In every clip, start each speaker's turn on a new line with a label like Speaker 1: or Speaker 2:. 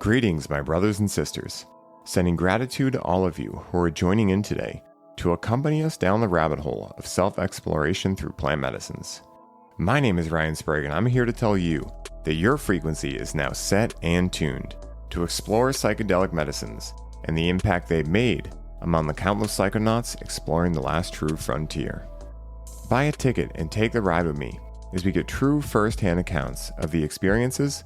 Speaker 1: Greetings, my brothers and sisters. Sending gratitude to all of you who are joining in today to accompany us down the rabbit hole of self-exploration through plant medicines. My name is Ryan Sprague, and I'm here to tell you that your frequency is now set and tuned to explore psychedelic medicines and the impact they've made among the countless psychonauts exploring the last true frontier. Buy a ticket and take the ride with me as we get true first-hand accounts of the experiences,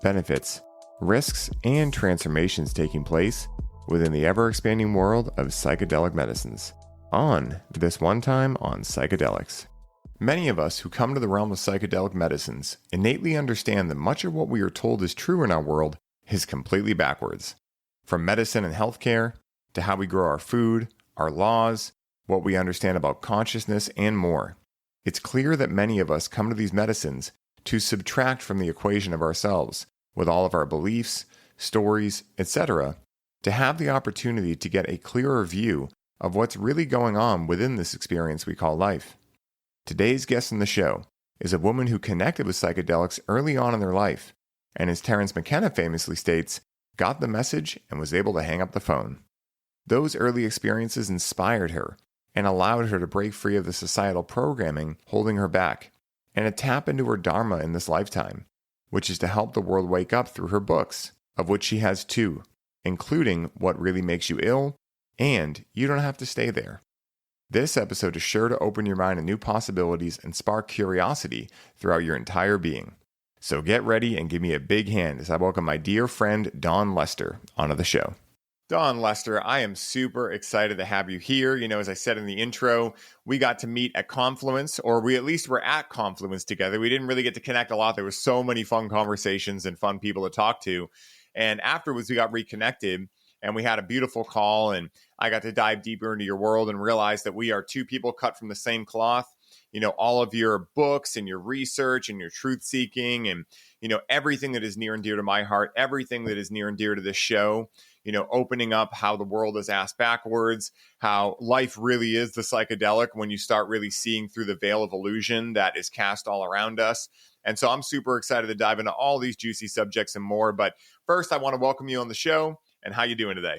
Speaker 1: benefits, risks, and transformations taking place within the ever-expanding world of psychedelic medicines on This One Time on Psychedelics. Many of us who come to the realm of psychedelic medicines innately understand that much of what we are told is true in our world is completely backwards. From medicine and healthcare, to how we grow our food, our laws, what we understand about consciousness, and more. It's clear that many of us come to these medicines to subtract from the equation of ourselves with all of our beliefs, stories, etc., to have the opportunity to get a clearer view of what's really going on within this experience we call life. Today's guest on the show is a woman who connected with psychedelics early on in their life, and as Terrance McKenna famously states, got the message and was able to hang up the phone. Those early experiences inspired her and allowed her to break free of the societal programming holding her back, and to tap into her dharma in this lifetime, which is to help the world wake up through her books, of which she has 2, including What Really Makes You Ill and You Don't Have to Stay There. This episode is sure to open your mind to new possibilities and spark curiosity throughout your entire being. So get ready and give me a big hand as I welcome my dear friend Dawn Lester onto the show. Dawn Lester, I am super excited to have you here. You know, as I said in the intro, we got to meet at Confluence, or we at least were at Confluence together. We didn't really get to connect a lot. There were so many fun conversations and fun people to talk to. And afterwards, we got reconnected and we had a beautiful call. And I got to dive deeper into your world and realize that we are 2 people cut from the same cloth. You know, all of your books and your research and your truth seeking and, you know, everything that is near and dear to my heart, everything that is near and dear to this show. You know, opening up how the world is asked backwards, how life really is the psychedelic when you start really seeing through the veil of illusion that is cast all around us. And so I'm super excited to dive into all these juicy subjects and more. But first, I want to welcome you on the show. And how you doing today?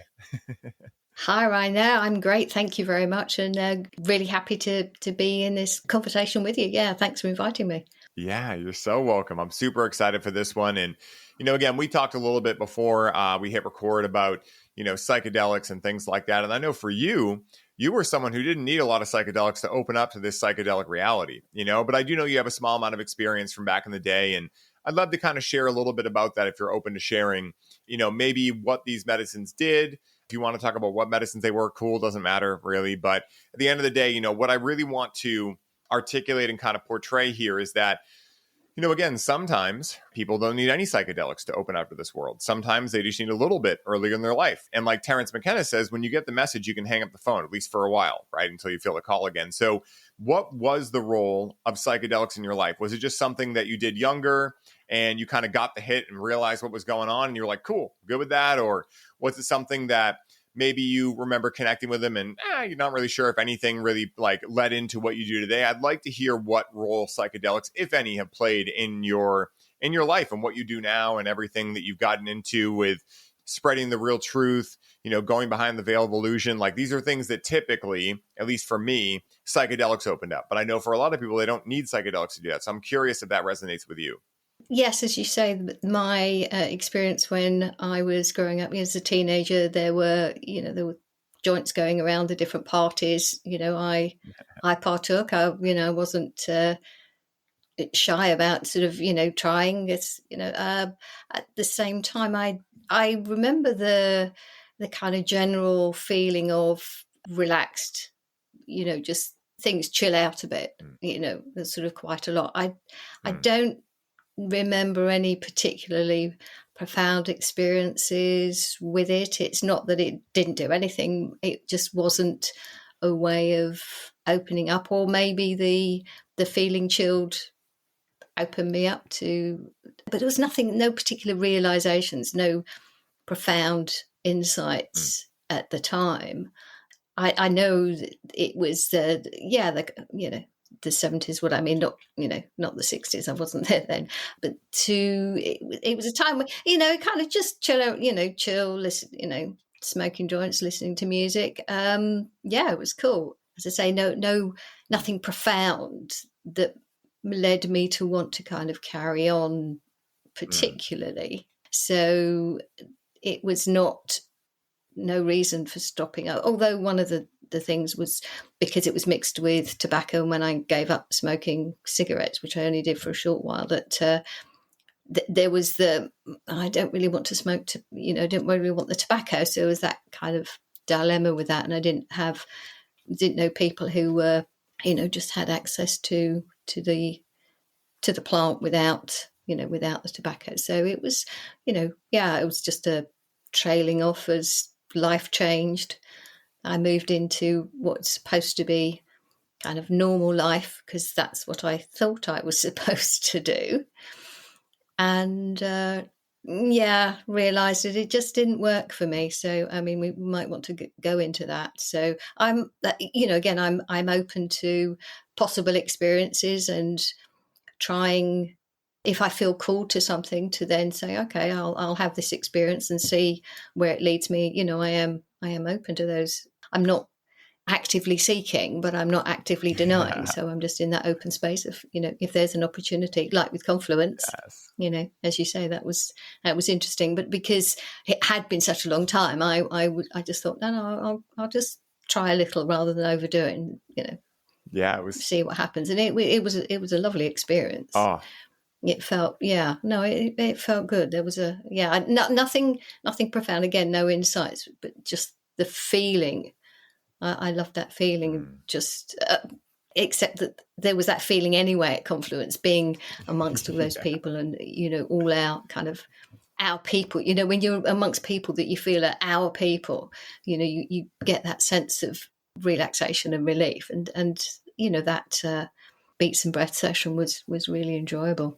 Speaker 2: Hi, Ryan. I'm great. Thank you very much. And really happy to be in this conversation with you. Yeah, thanks for inviting me.
Speaker 1: Yeah, you're so welcome. I'm super excited for this one. And, you know, again, we talked a little bit before we hit record about, you know, psychedelics and things like that. And I know for you, you were someone who didn't need a lot of psychedelics to open up to this psychedelic reality, you know, but I do know you have a small amount of experience from back in the day. And I'd love to kind of share a little bit about that if you're open to sharing, you know, maybe what these medicines did. If you want to talk about what medicines they were, cool, doesn't matter really. But at the end of the day, you know, what I really want to articulate and kind of portray here is that, you know, again, sometimes people don't need any psychedelics to open up to this world. Sometimes they just need a little bit earlier in their life. And like Terrance McKenna says, when you get the message, you can hang up the phone, at least for a while, right? Until you feel the call again. So what was the role of psychedelics in your life? Was it just something that you did younger and you kind of got the hit and realized what was going on and you're like, cool, good with that? Or was it something that maybe you remember connecting with them and you're not really sure if anything really like led into what you do today? I'd like to hear what role psychedelics, if any, have played in your life and what you do now and everything that you've gotten into with spreading the real truth, you know, going behind the veil of illusion. Like these are things that typically, at least for me, psychedelics opened up. But I know for a lot of people, they don't need psychedelics to do that. So I'm curious if that resonates with you.
Speaker 2: Yes, as you say, my experience when I was growing up as a teenager, there were joints going around the different parties. You know, I partook. I wasn't shy about sort of, you know, trying. It's, you know, at the same time, I remember the kind of general feeling of relaxed, you know, just things chill out a bit. You know, there's sort of quite a lot. I don't remember any particularly profound experiences with it. It's not that it didn't do anything. It just wasn't a way of opening up, or maybe the feeling chilled opened me up to, but there was nothing, no particular realizations, no profound insights at the time. I know that it was the 70s, what I mean, not, not the 60s, I wasn't there then, but it was a time where, kind of just chill out, chill, listen, smoking joints, listening to music. It was cool. As I say, nothing profound that led me to want to kind of carry on particularly. So it was no reason for stopping. Although one of the things was because it was mixed with tobacco, and when I gave up smoking cigarettes, which I only did for a short while, that there was I don't really want to smoke, don't really want the tobacco. So there was that kind of dilemma with that. And I didn't know people who were, just had access to the plant without the tobacco. So it was, it was just a trailing off as life changed. I moved into what's supposed to be kind of normal life, because that's what I thought I was supposed to do. And realised that it just didn't work for me. So, I mean, we might want to go into that. So I'm open to possible experiences and trying, if I feel called to something, to then say, okay, I'll have this experience and see where it leads me. I am open to those. I'm not actively seeking, but I'm not actively denying. So I'm just in that open space of, if there's an opportunity, like with Confluence, yes. As you say, that was interesting. But because it had been such a long time, I just thought, no, I'll just try a little rather than overdo it, and,
Speaker 1: it was,
Speaker 2: see what happens. And it was a lovely experience.
Speaker 1: Oh.
Speaker 2: It felt, it felt good. There was nothing profound. Again, no insights, but just the feeling. I loved that feeling. Just except that there was that feeling anyway at Confluence, being amongst all those people, and all our people. When you're amongst people that you feel are our people, you get that sense of relaxation and relief, and that beats and breath session was really enjoyable.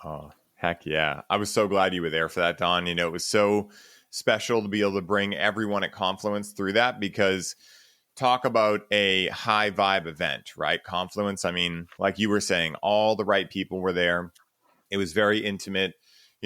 Speaker 1: Oh, heck yeah. I was so glad you were there for that, Dawn. It was so special to be able to bring everyone at Confluence through that, because talk about a high vibe event, right? Confluence, I mean, like you were saying, all the right people were there. It was very intimate.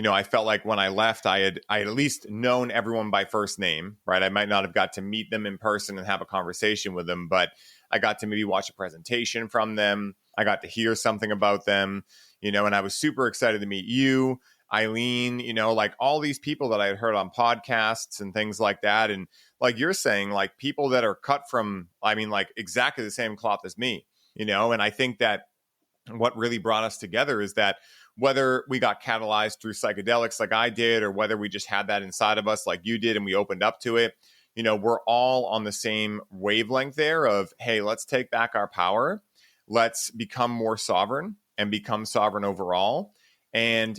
Speaker 1: I felt like when I left, I had at least known everyone by first name, right? I might not have got to meet them in person and have a conversation with them, but I got to maybe watch a presentation from them. I got to hear something about them, and I was super excited to meet you, Eileen, like all these people that I had heard on podcasts and things like that. And like you're saying, like people that are cut from, I mean, like exactly the same cloth as me, and I think that what really brought us together is that whether we got catalyzed through psychedelics like I did, or whether we just had that inside of us like you did and we opened up to it, we're all on the same wavelength there of, hey, let's take back our power. Let's become more sovereign and become sovereign overall. And,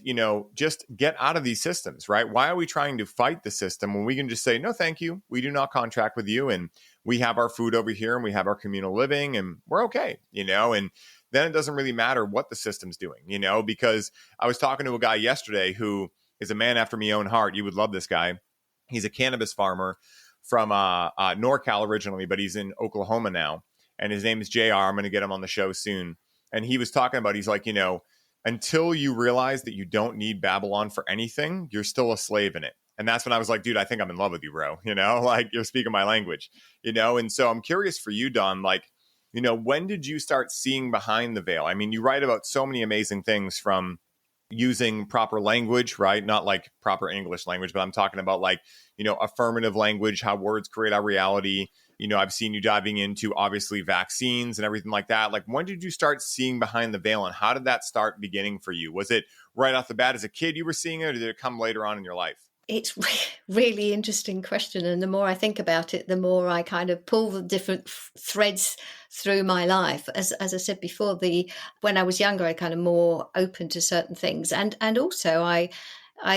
Speaker 1: just get out of these systems, right? Why are we trying to fight the system when we can just say, no, thank you. We do not contract with you. And we have our food over here, and we have our communal living, and we're okay, and then it doesn't really matter what the system's doing, because I was talking to a guy yesterday who is a man after my own heart. You would love this guy. He's a cannabis farmer from NorCal originally, but he's in Oklahoma now. And his name is JR. I'm going to get him on the show soon. And he was talking about, he's like, until you realize that you don't need Babylon for anything, you're still a slave in it. And that's when I was like, dude, I think I'm in love with you, bro. Like you're speaking my language, And so I'm curious for you, Don, like, when did you start seeing behind the veil? I mean, you write about so many amazing things, from using proper language, right? Not like proper English language, but I'm talking about like, affirmative language, how words create our reality. I've seen you diving into obviously vaccines and everything like that. Like, when did you start seeing behind the veil, and how did that start beginning for you? Was it right off the bat as a kid you were seeing it, or did it come later on in your life?
Speaker 2: It's really interesting question. And the more I think about it, the more I kind of pull the different threads through my life. As I said before, when I was younger, I kind of more open to certain things. And also I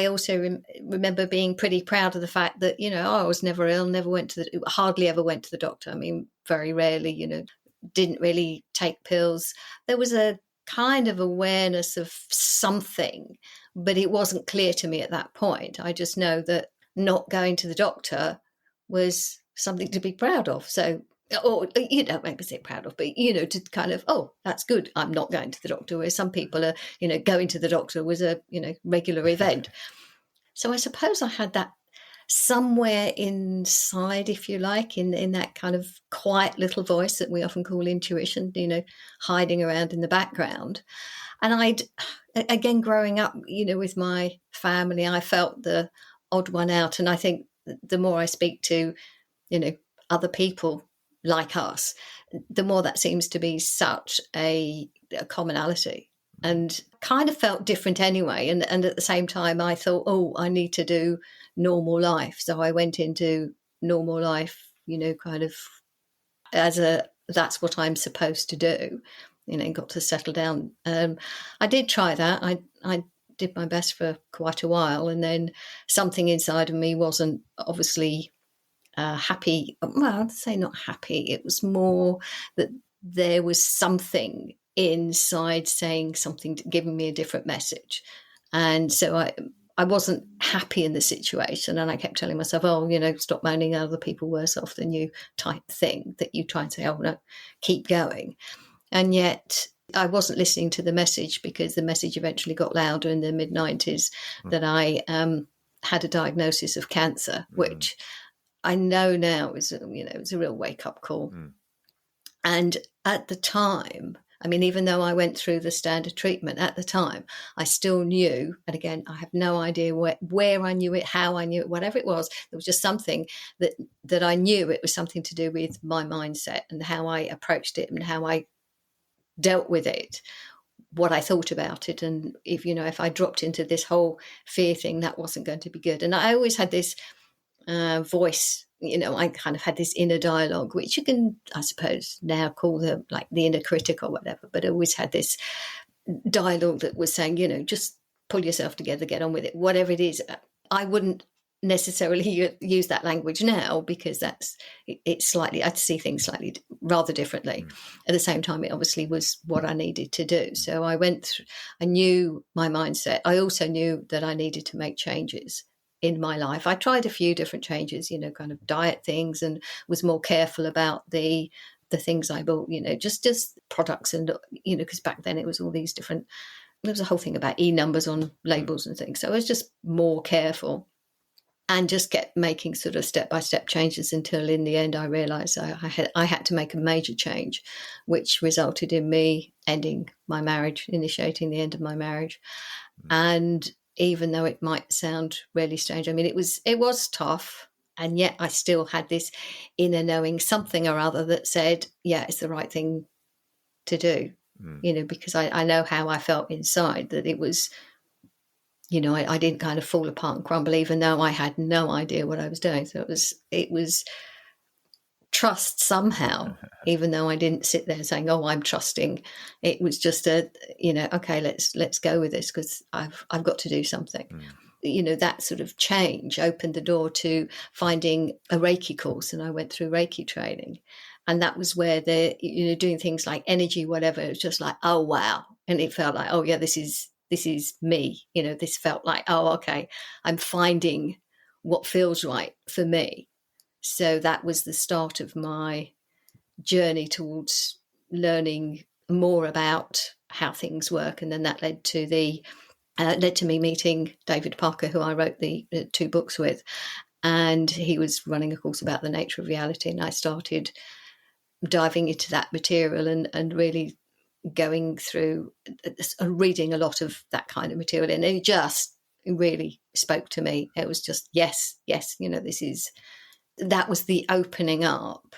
Speaker 2: also remember being pretty proud of the fact that, I was never ill, hardly ever went to the doctor. I mean, very rarely, didn't really take pills. There was a kind of awareness of something, but it wasn't clear to me at that point. I just know that not going to the doctor was something to be proud of. So or, maybe say proud of, but, to kind of, oh, that's good, I'm not going to the doctor, where some people are, going to the doctor was a, regular event. So I suppose I had that somewhere inside, if you like, in that kind of quiet little voice that we often call intuition, hiding around in the background. And again, growing up, with my family, I felt the odd one out. And I think the more I speak to, other people like us, the more that seems to be such a commonality, and kind of felt different anyway. And at the same time, I thought, oh, I need to do normal life. So I went into normal life, kind of that's what I'm supposed to do, got to settle down. I did try that. I did my best for quite a while, and then something inside of me wasn't obviously happy. Well, I'd say not happy. It was more that there was something inside saying something, giving me a different message. And so I wasn't happy in the situation. And I kept telling myself, oh, stop moaning, other people worse off than you type thing, that you try and say, oh, no, keep going. And yet I wasn't listening to the message, because the message eventually got louder in the mid-90s that I had a diagnosis of cancer, which I know now is, it's a real wake-up call. And at the time, I mean, even though I went through the standard treatment at the time, I still knew, and again, I have no idea where I knew it, how I knew it, whatever it was, there was just something that I knew it was something to do with my mindset and how I approached it and how I dealt with it, what I thought about it. And if I dropped into this whole fear thing, that wasn't going to be good. And I always had this voice, I kind of had this inner dialogue, which you can, I suppose, now call the inner critic or whatever, but I always had this dialogue that was saying, just pull yourself together, get on with it, whatever it is. I wouldn't necessarily use that language now, because it's slightly, I see things slightly rather differently. At the same time, it obviously was what I needed to do. So I went through, I knew my mindset. I also knew that I needed to make changes in my life. I tried a few different changes, kind of diet things, and was more careful about the things I bought, just products, and, because back then it was all these different, there was a whole thing about numbers on labels and things. So I was just more careful and just kept making sort of step-by-step changes until in the end I realised I had to make a major change, which resulted in me ending my marriage, initiating the end of my marriage. And even though it might sound really strange, I mean, it was tough, and yet I still had this inner knowing, something or other that said, yeah, it's the right thing to do, because I know how I felt inside, that it was, I didn't kind of fall apart and crumble, even though I had no idea what I was doing. So it was trust somehow, even though I didn't sit there saying, oh, I'm trusting. It was just okay, let's go with this, because I've got to do something. That sort of change opened the door to finding a Reiki course, and I went through Reiki training. And that was where doing things like energy, whatever, it was just like, oh, wow. And it felt like, oh, yeah, this is me. This felt like, oh, okay, I'm finding what feels right for me. So that was the start of my journey towards learning more about how things work. And then that led to me meeting David Parker, who I wrote the 2 books with. And he was running a course about the nature of reality. And I started diving into that material and really going through reading a lot of that kind of material. And it just really spoke to me. It was just, yes, that was the opening up.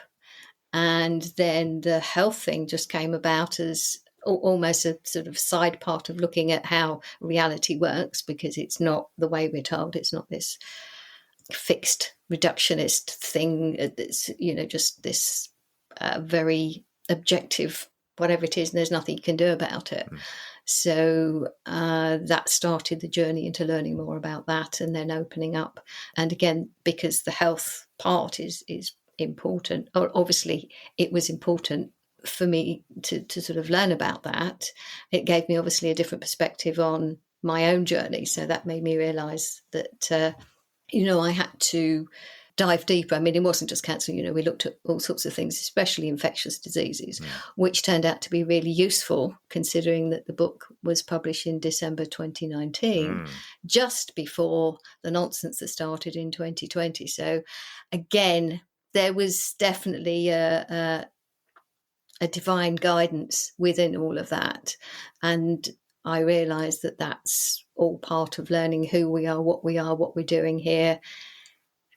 Speaker 2: And then the health thing just came about as almost a sort of side part of looking at how reality works, because it's not the way we're told. It's not this fixed reductionist thing. It's, just this very objective, whatever it is, and there's nothing you can do about it. So that started the journey into learning more about that, and then opening up. And again, because the health part is important, or obviously it was important for me to sort of learn about that. It gave me obviously a different perspective on my own journey. So that made me realise that, I had to dive deeper. I mean, it wasn't just cancer, we looked at all sorts of things, especially infectious diseases, which turned out to be really useful, considering that the book was published in December 2019, just before the nonsense that started in 2020. So again, there was definitely a divine guidance within all of that. And I realised that that's all part of learning who we are, what we're doing here,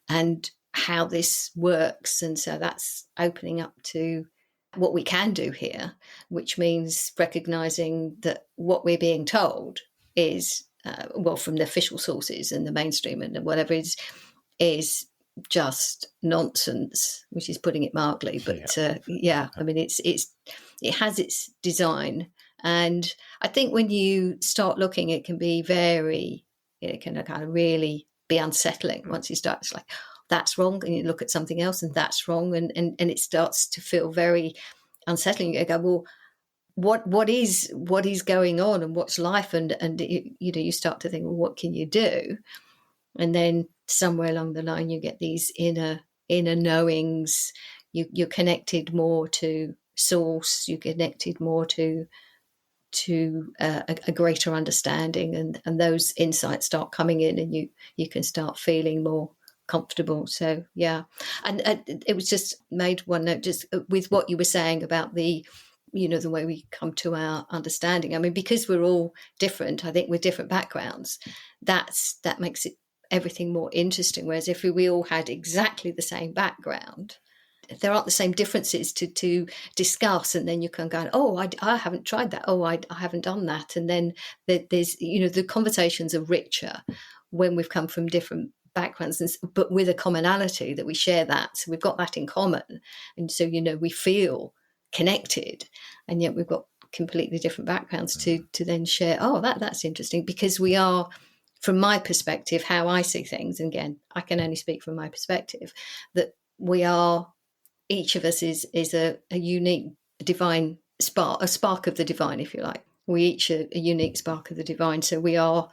Speaker 2: and how this works. And so that's opening up to what we can do here, which means recognising that what we're being told is, from the official sources and the mainstream and whatever is just nonsense, which is putting it mildly. But I mean, it has its design. And I think when you start looking, it can be it can kind of really be unsettling once you start. It's like, that's wrong. And you look at something else and that's wrong. And it starts to feel very unsettling. You go, well, what is going on, and what's life? And you start to think, well, what can you do? And then somewhere along the line, you get these inner knowings. You're connected more to source. You're connected more to a greater understanding, and those insights start coming in, and you can start feeling more comfortable. So and it was just made one note, just with what you were saying about the way we come to our understanding. I mean, because we're all different, I think, with different backgrounds, that makes it everything more interesting. Whereas if we all had exactly the same background, there aren't the same differences to discuss, and then you can go, oh, I haven't tried that, oh, I haven't done that, and then there's the conversations are richer when we've come from different backgrounds, but with a commonality that we share that, so we've got that in common, and so we feel connected, and yet we've got completely different backgrounds to then share. Oh, that's interesting, because we are, from my perspective, how I see things, and again, I can only speak from my perspective, that we are, each of us is a unique divine spark, a spark of the divine, if you like. We each are a unique spark of the divine. So we are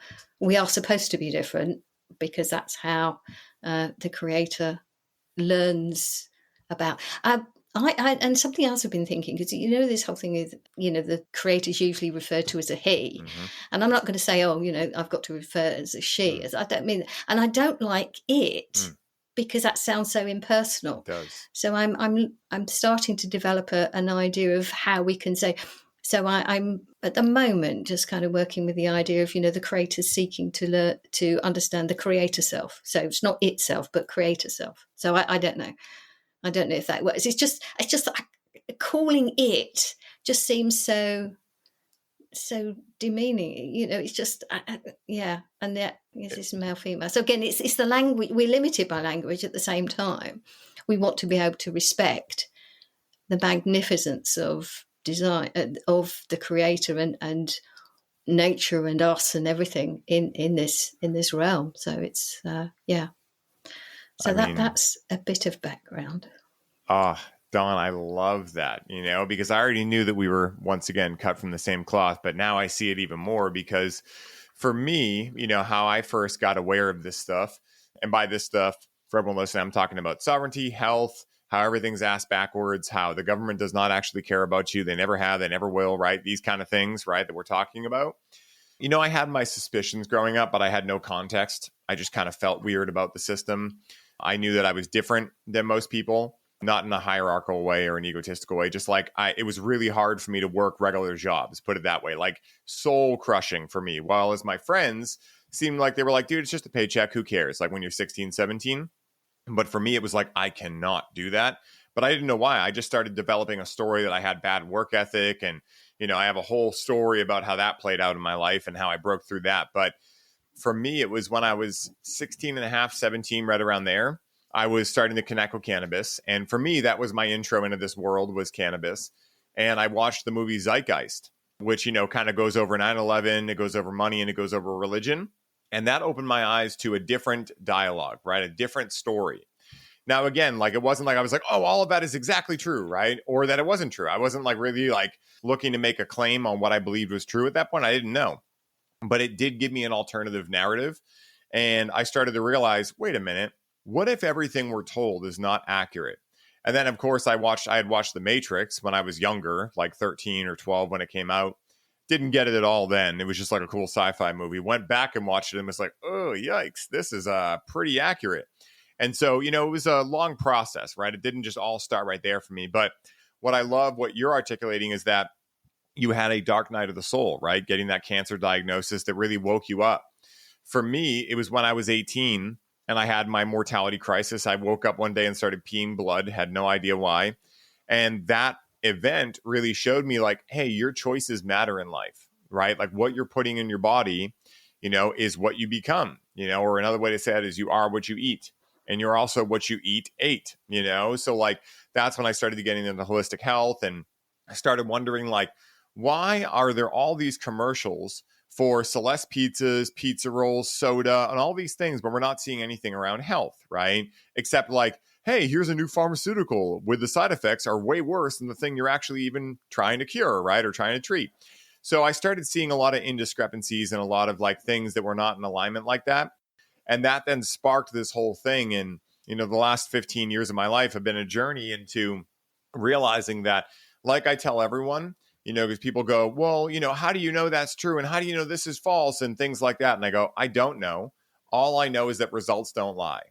Speaker 2: supposed to be different, because that's how the Creator learns about. And something else I've been thinking, because this whole thing is, the Creator is usually referred to as a he, and I'm not going to say, I've got to refer as a she, as I don't mean, and I don't like it. Because that sounds so impersonal.
Speaker 1: It does.
Speaker 2: So I'm starting to develop an idea of how we can say. So I'm at the moment just kind of working with the idea of the Creator seeking to learn to understand the Creator self. So it's not itself, but Creator self. So I don't know. I don't know if that works. It's just calling it just seems so demeaning, it's just and yet it's male female. So again, it's the language. We're limited by language. At the same time, we want to be able to respect the magnificence of design, of the Creator, and nature, and us, and everything in this realm. So it's so that's a bit of background.
Speaker 1: Dawn, I love that, because I already knew that we were, once again, cut from the same cloth, but now I see it even more, because for me, how I first got aware of this stuff, and by this stuff, for everyone listening, I'm talking about sovereignty, health, how everything's asked backwards, how the government does not actually care about you. They never have, they never will, right? These kind of things, right, that we're talking about. I had my suspicions growing up, but I had no context. I just kind of felt weird about the system. I knew that I was different than most people. Not in a hierarchical way or an egotistical way, just like it was really hard for me to work regular jobs, put it that way, like soul crushing for me. While as my friends seemed like they were like, dude, it's just a paycheck. Who cares? Like when you're 16, 17. But for me, it was like, I cannot do that. But I didn't know why. I just started developing a story that I had bad work ethic. And, I have a whole story about how that played out in my life and how I broke through that. But for me, it was when I was 16 and a half, 17, right around there. I was starting to connect with cannabis. And for me, that was my intro into this world, was cannabis. And I watched the movie Zeitgeist, which, kind of goes over 9/11, it goes over money, and it goes over religion. And that opened my eyes to a different dialogue, right? A different story. Now, again, like it wasn't like I was like, oh, all of that is exactly true, right? Or that it wasn't true. I wasn't like really like looking to make a claim on what I believed was true at that point. I didn't know. But it did give me an alternative narrative. And I started to realize, wait a minute. what if everything we're told is not accurate? And then, of course, I had watched The Matrix when I was younger, like 13 or 12 when it came out. Didn't get it at all then. It was just like a cool sci-fi movie. Went back and watched it and was like, oh, yikes, this is pretty accurate. And so, it was a long process, right? It didn't just all start right there for me. But what I love, what you're articulating, is that you had a dark night of the soul, right? Getting that cancer diagnosis that really woke you up. For me, it was when I was 18 and I had my mortality crisis. I woke up one day and started peeing blood, had no idea why. And that event really showed me like, hey, your choices matter in life, right? Like what you're putting in your body, is what you become, or another way to say it is you are what you eat. And you're also what you ate, So like, that's when I started getting into holistic health. And I started wondering like, why are there all these commercials for Celeste pizzas, pizza rolls, soda, and all these things, but we're not seeing anything around health, right? Except like, hey, here's a new pharmaceutical with the side effects are way worse than the thing you're actually even trying to cure, right? Or trying to treat. So I started seeing a lot of indiscrepancies and a lot of like things that were not in alignment like that. And that then sparked this whole thing. And, the last 15 years of my life have been a journey into realizing that, like I tell everyone, because people go, well, how do you know that's true? And how do you know this is false? And things like that. And I go, I don't know. All I know is that results don't lie.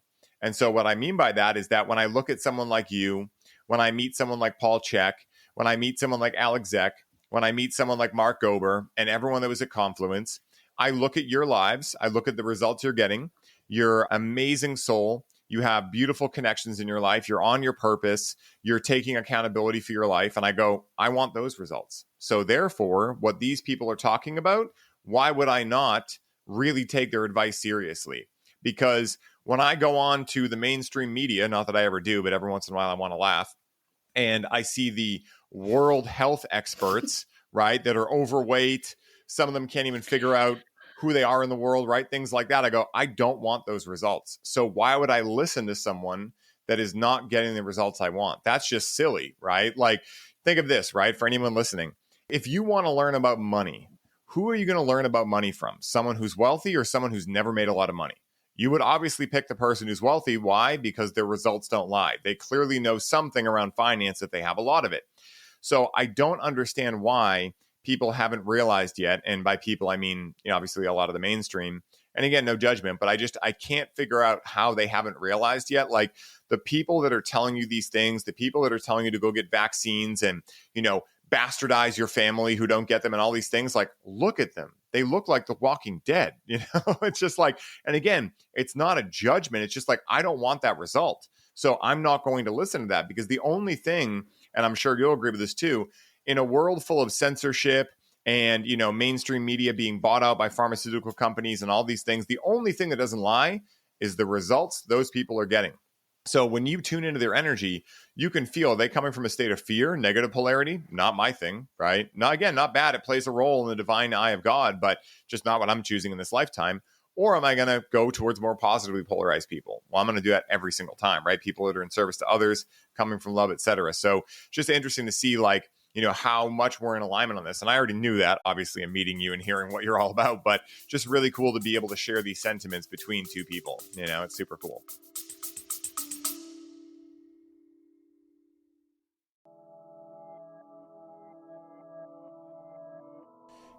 Speaker 1: And so what I mean by that is that when I look at someone like you, when I meet someone like Paul Chek, when I meet someone like Alex Zek, when I meet someone like Mark Gober and everyone that was at Confluence, I look at your lives. I look at the results you're getting. You're amazing soul. You have beautiful connections in your life. You're on your purpose. You're taking accountability for your life. And I go, I want those results. So therefore, what these people are talking about, why would I not really take their advice seriously? Because when I go on to the mainstream media, not that I ever do, but every once in a while I want to laugh, and I see the world health experts, right, that are overweight. Some of them can't even figure out who they are in the world, right? Things like that. I go, I don't want those results. So why would I listen to someone that is not getting the results I want? That's just silly, right? Like, think of this, right? For anyone listening, if you want to learn about money, who are you going to learn about money from? Someone who's wealthy or someone who's never made a lot of money? You would obviously pick the person who's wealthy. Why? Because their results don't lie. They clearly know something around finance if they have a lot of it. So I don't understand why people haven't realized yet. And by people, I mean, obviously a lot of the mainstream. And again, no judgment, but I can't figure out how they haven't realized yet. Like the people that are telling you these things, the people that are telling you to go get vaccines and, bastardize your family who don't get them and all these things, like, look at them. They look like the Walking Dead, It's just like, and again, it's not a judgment. It's just like, I don't want that result. So I'm not going to listen to that because the only thing, and I'm sure you'll agree with this too, in a world full of censorship and, mainstream media being bought out by pharmaceutical companies and all these things, the only thing that doesn't lie is the results those people are getting. So when you tune into their energy, you can feel they coming from a state of fear, negative polarity, not my thing, right? Now, again, not bad. It plays a role in the divine eye of God, but just not what I'm choosing in this lifetime. Or am I going to go towards more positively polarized people? Well, I'm going to do that every single time, right? People that are in service to others, coming from love, etc. So just interesting to see like, how much we're in alignment on this. And I already knew that, obviously, in meeting you and hearing what you're all about, but just really cool to be able to share these sentiments between two people. It's super cool.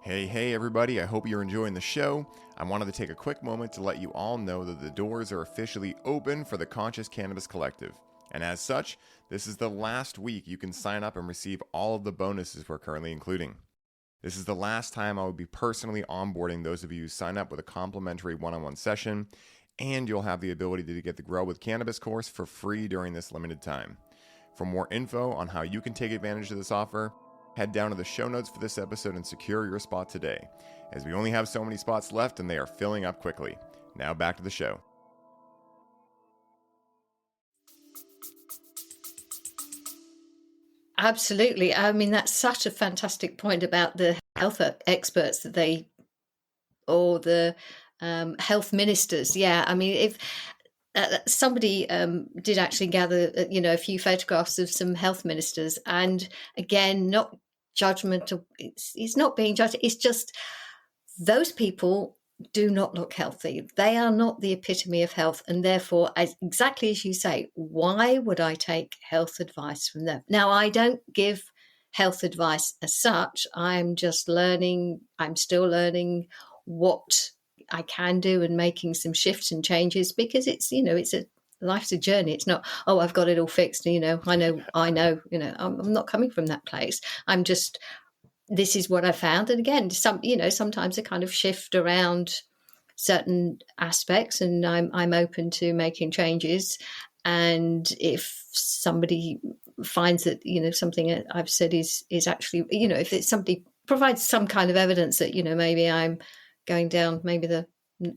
Speaker 1: Hey, everybody. I hope you're enjoying the show. I wanted to take a quick moment to let you all know that the doors are officially open for the Conscious Cannabis Collective. And as such, this is the last week you can sign up and receive all of the bonuses we're currently including. This is the last time I will be personally onboarding those of you who sign up with a complimentary one-on-one session, and you'll have the ability to get the Grow with Cannabis course for free during this limited time. For more info on how you can take advantage of this offer, head down to the show notes for this episode and secure your spot today, as we only have so many spots left and they are filling up quickly. Now back to the show.
Speaker 2: Absolutely. I mean, that's such a fantastic point about the health experts that or the health ministers. Yeah. I mean, if somebody did actually gather, a few photographs of some health ministers, and again, not judgmental. It's not being judged. It's just those people do not look healthy. They are not the epitome of health. And therefore, exactly as you say, why would I take health advice from them? Now, I don't give health advice as such. I'm just learning. I'm still learning what I can do and making some shifts and changes, because it's, life's a journey. It's not, oh, I've got it all fixed. I know, I'm not coming from that place. I'm just, this is what I found. And again, sometimes I kind of shift around certain aspects, and I'm open to making changes. And if somebody finds that, something I've said is actually, if it's somebody provides some kind of evidence that, maybe I'm going down maybe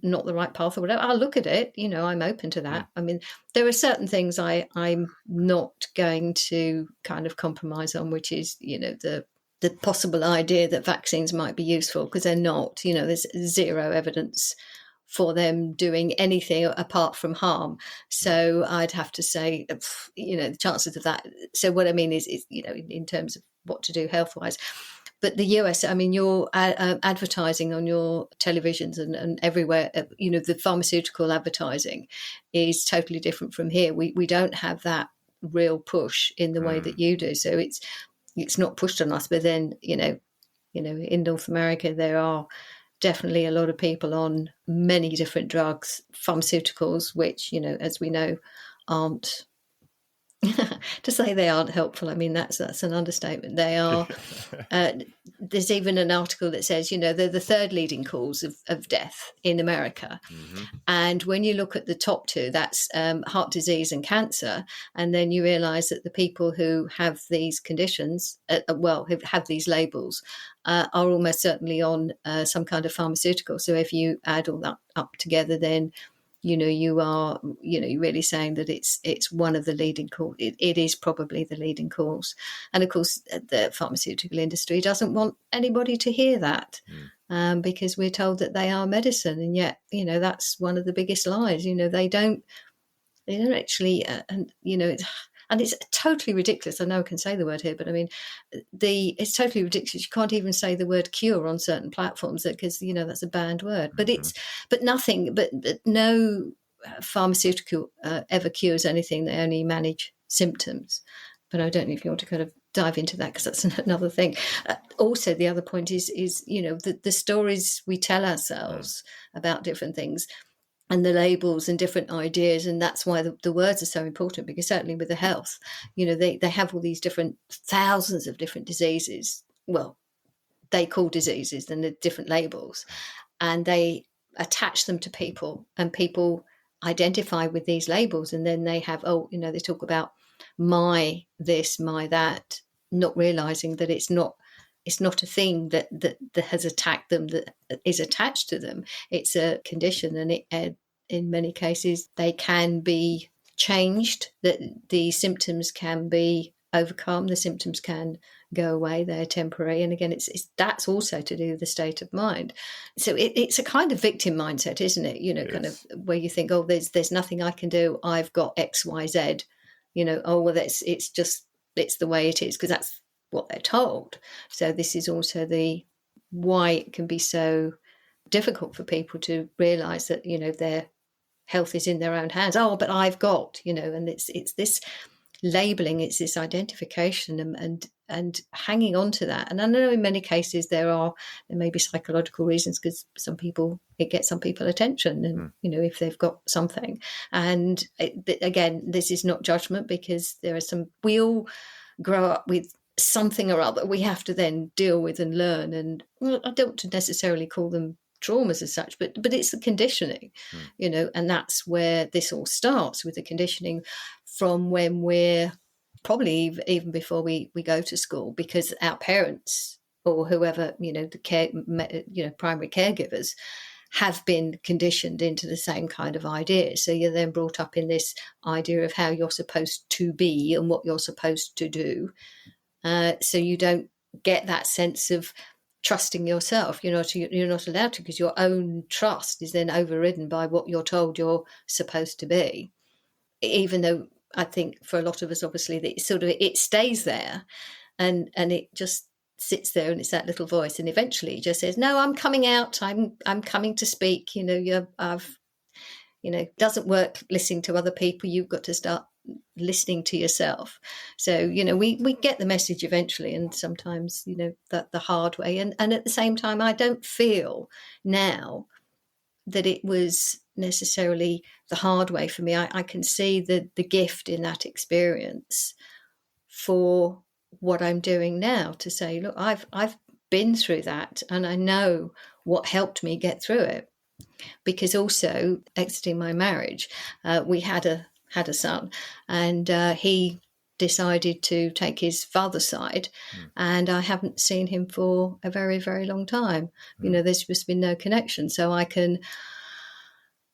Speaker 2: not the right path or whatever, I'll look at it. I'm open to that. I mean, there are certain things I'm not going to kind of compromise on, which is, the possible idea that vaccines might be useful, because they're not. There's zero evidence for them doing anything apart from harm. So I'd have to say, the chances of that. So what I mean is in terms of what to do health-wise. But the US, I mean, you're advertising on your televisions and everywhere, the pharmaceutical advertising is totally different from here. We don't have that real push in the way that you do. So it's not pushed on us. But then, in North America, there are definitely a lot of people on many different drugs, pharmaceuticals, which, as we know, aren't, to say they aren't helpful, I mean, that's an understatement. They are. There's even an article that says, they're the third leading cause of death in America. Mm-hmm. And when you look at the top two, that's heart disease and cancer. And then you realize that the people who have these conditions, who have these labels, are almost certainly on some kind of pharmaceutical. So if you add all that up together, then you are, you're really saying that it's one of the leading cause. It is probably the leading cause. And of course, the pharmaceutical industry doesn't want anybody to hear that, because we're told that they are medicine. And yet, that's one of the biggest lies. They don't actually, and it's totally ridiculous. I know I can say the word here, but I mean, it's totally ridiculous. You can't even say the word cure on certain platforms because, that's a banned word. But but no pharmaceutical ever cures anything. They only manage symptoms. But I don't know if you want to kind of dive into that, because that's another thing. Also, the other point is the stories we tell ourselves about different things, and the labels and different ideas. And that's why the words are so important, because certainly with the health, they have all these different thousands of different diseases. Well, they call diseases and the different labels, and they attach them to people, and people identify with these labels. And then they have, they talk about my this, my that, not realizing that it's not a thing that has attacked them, that is attached to them. It's a condition, and in many cases they can be changed, that the symptoms can be overcome, the symptoms can go away, they're temporary. And again, that's also to do with the state of mind. So it's a kind of victim mindset, isn't it? Yes. Kind of where you think, there's nothing I can do, I've got XYZ, it's the way it is, because that's what they're told. So this is also why it can be so difficult for people to realize that, their health is in their own hands. But I've got, and it's this labeling, it's this identification, and hanging on to that. And I know in many cases there may be psychological reasons, because it gets some people attention, and if they've got something. And again, this is not judgment, because we all grow up with something or other we have to then deal with and learn. And I don't necessarily call them traumas as such, but it's the conditioning, and that's where this all starts, with the conditioning from when we're probably even before we go to school, because our parents or whoever, the primary caregivers have been conditioned into the same kind of idea. So you're then brought up in this idea of how you're supposed to be and what you're supposed to do. So you don't get that sense of trusting yourself. You're not allowed to, because your own trust is then overridden by what you're told you're supposed to be. Even though I think for a lot of us, obviously, that it stays there, and it just sits there, and it's that little voice, and eventually it just says, no, I'm coming out, I'm coming to speak, doesn't work listening to other people, you've got to start listening to yourself. So we get the message eventually, and sometimes that the hard way, and at the same time I don't feel now that it was necessarily the hard way for me. I can see the gift in that experience for what I'm doing now, to say, look, I've been through that, and I know what helped me get through it. Because also exiting my marriage, we had a son, and he decided to take his father's side, and I haven't seen him for a very, very long time. There's just been no connection. So I can,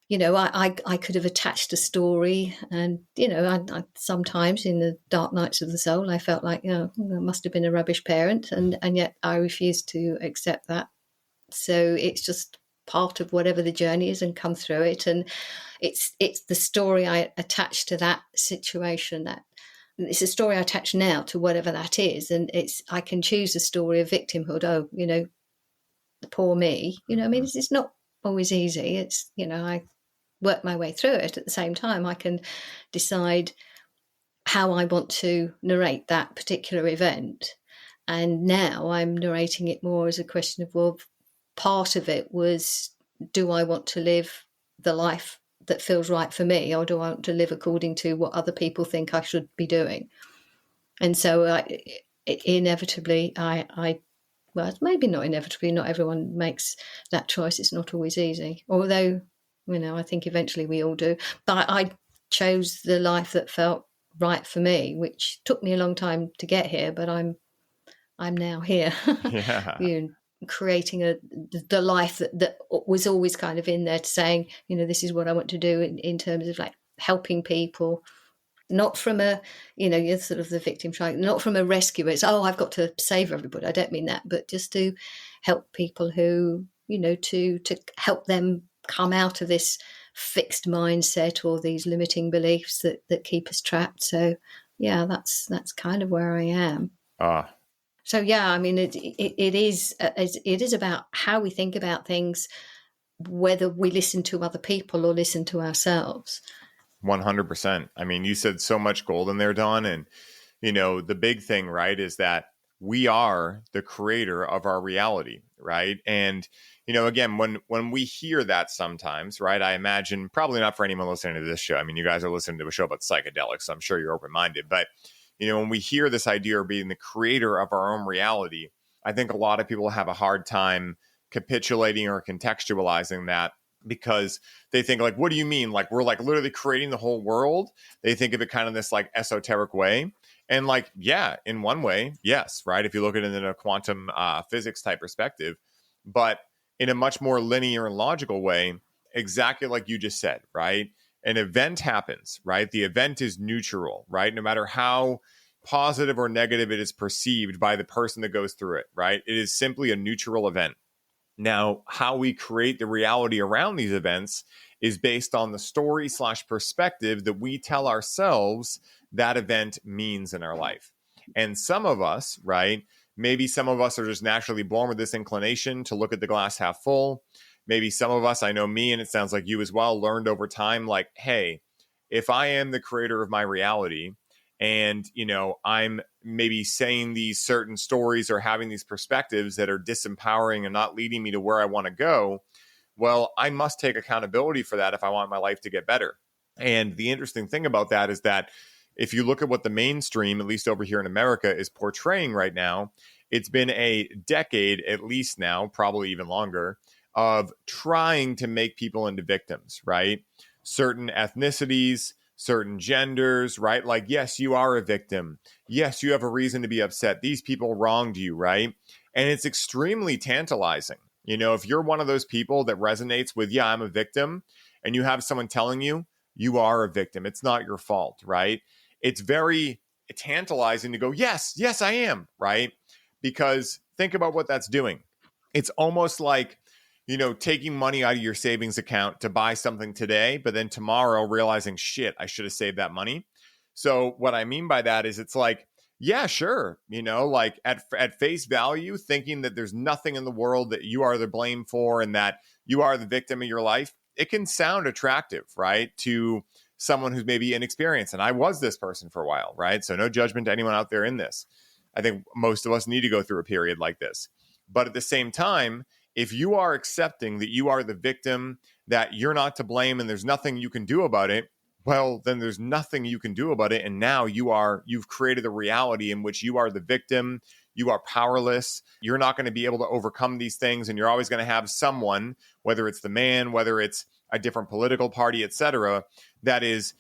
Speaker 2: I could have attached a story, and I sometimes in the dark nights of the soul, I felt like I must have been a rubbish parent, and yet I refused to accept that. So it's just part of whatever the journey is, and come through it, and it's the story I attach to that situation. That it's a story I attach now to whatever that is, and I can choose a story of victimhood. Oh, the poor me. It's not always easy. It's I work my way through it. At the same time, I can decide how I want to narrate that particular event, and now I'm narrating it more as a question of, well, part of it was, do I want to live the life that feels right for me, or do I want to live according to what other people think I should be doing? And so inevitably, well, maybe not inevitably, not everyone makes that choice. It's not always easy, although, I think eventually we all do. But I chose the life that felt right for me, which took me a long time to get here, but I'm now here.
Speaker 1: Yeah.
Speaker 2: Creating the life that was always kind of in there, to saying, this is what I want to do in terms of like helping people, not from a, you're sort of the victim trying, not from a rescue. It's, I've got to save everybody. I don't mean that, but just to help people who, to help them come out of this fixed mindset or these limiting beliefs that keep us trapped. So yeah, that's kind of where I am. So yeah, it is about how we think about things, whether we listen to other people or listen to ourselves.
Speaker 1: 100%. You said so much gold in there, Dawn. And, the big thing, right, is that we are the creator of our reality, right? And, again, when we hear that sometimes, right, I imagine probably not for anyone listening to this show. You guys are listening to a show about psychedelics, so I'm sure you're open-minded. But, when we hear this idea of being the creator of our own reality, I think a lot of people have a hard time capitulating or contextualizing that, because they think like, what do you mean? Like, we're like literally creating the whole world. They think of it kind of this like esoteric way. And like, yeah, in one way, yes, right? If you look at it in a quantum physics type perspective, but in a much more linear and logical way, exactly like you just said, right? An event happens, right? The event is neutral, right? No matter how positive or negative it is perceived by the person that goes through it, right? It is simply a neutral event. Now, how we create the reality around these events is based on the story / perspective that we tell ourselves that event means in our life. And some of us, right, maybe some of us are just naturally born with this inclination to look at the glass half full. Maybe some of us, I know me, and it sounds like you as well, learned over time, like, hey, if I am the creator of my reality, and, I'm maybe saying these certain stories or having these perspectives that are disempowering and not leading me to where I want to go, well, I must take accountability for that if I want my life to get better. And the interesting thing about that is that if you look at what the mainstream, at least over here in America, is portraying right now, it's been a decade at least now, probably even longer, of trying to make people into victims, right? Certain ethnicities, certain genders, right? Like, yes, you are a victim. Yes, you have a reason to be upset. These people wronged you, right? And it's extremely tantalizing. If you're one of those people that resonates with, yeah, I'm a victim, and you have someone telling you, you are a victim, it's not your fault, right? It's very tantalizing to go, yes, I am, right? Because think about what that's doing. It's almost like, taking money out of your savings account to buy something today, but then tomorrow realizing, shit, I should have saved that money. So what I mean by that is it's like Yeah, sure. Like at face value, thinking that there's nothing in the world that you are the blame for and that you are the victim of your life, it can sound attractive, right? To someone who's maybe inexperienced. And I was this person for a while, right? So no judgment to anyone out there in this. I think most of us need to go through a period like this. But at the same time, if you are accepting that you are the victim, that you're not to blame and there's nothing you can do about it, well, then there's nothing you can do about it. And now you've created a reality in which you are the victim. You are powerless. You're not going to be able to overcome these things. And you're always going to have someone, whether it's the man, whether it's a different political party, et cetera, that is,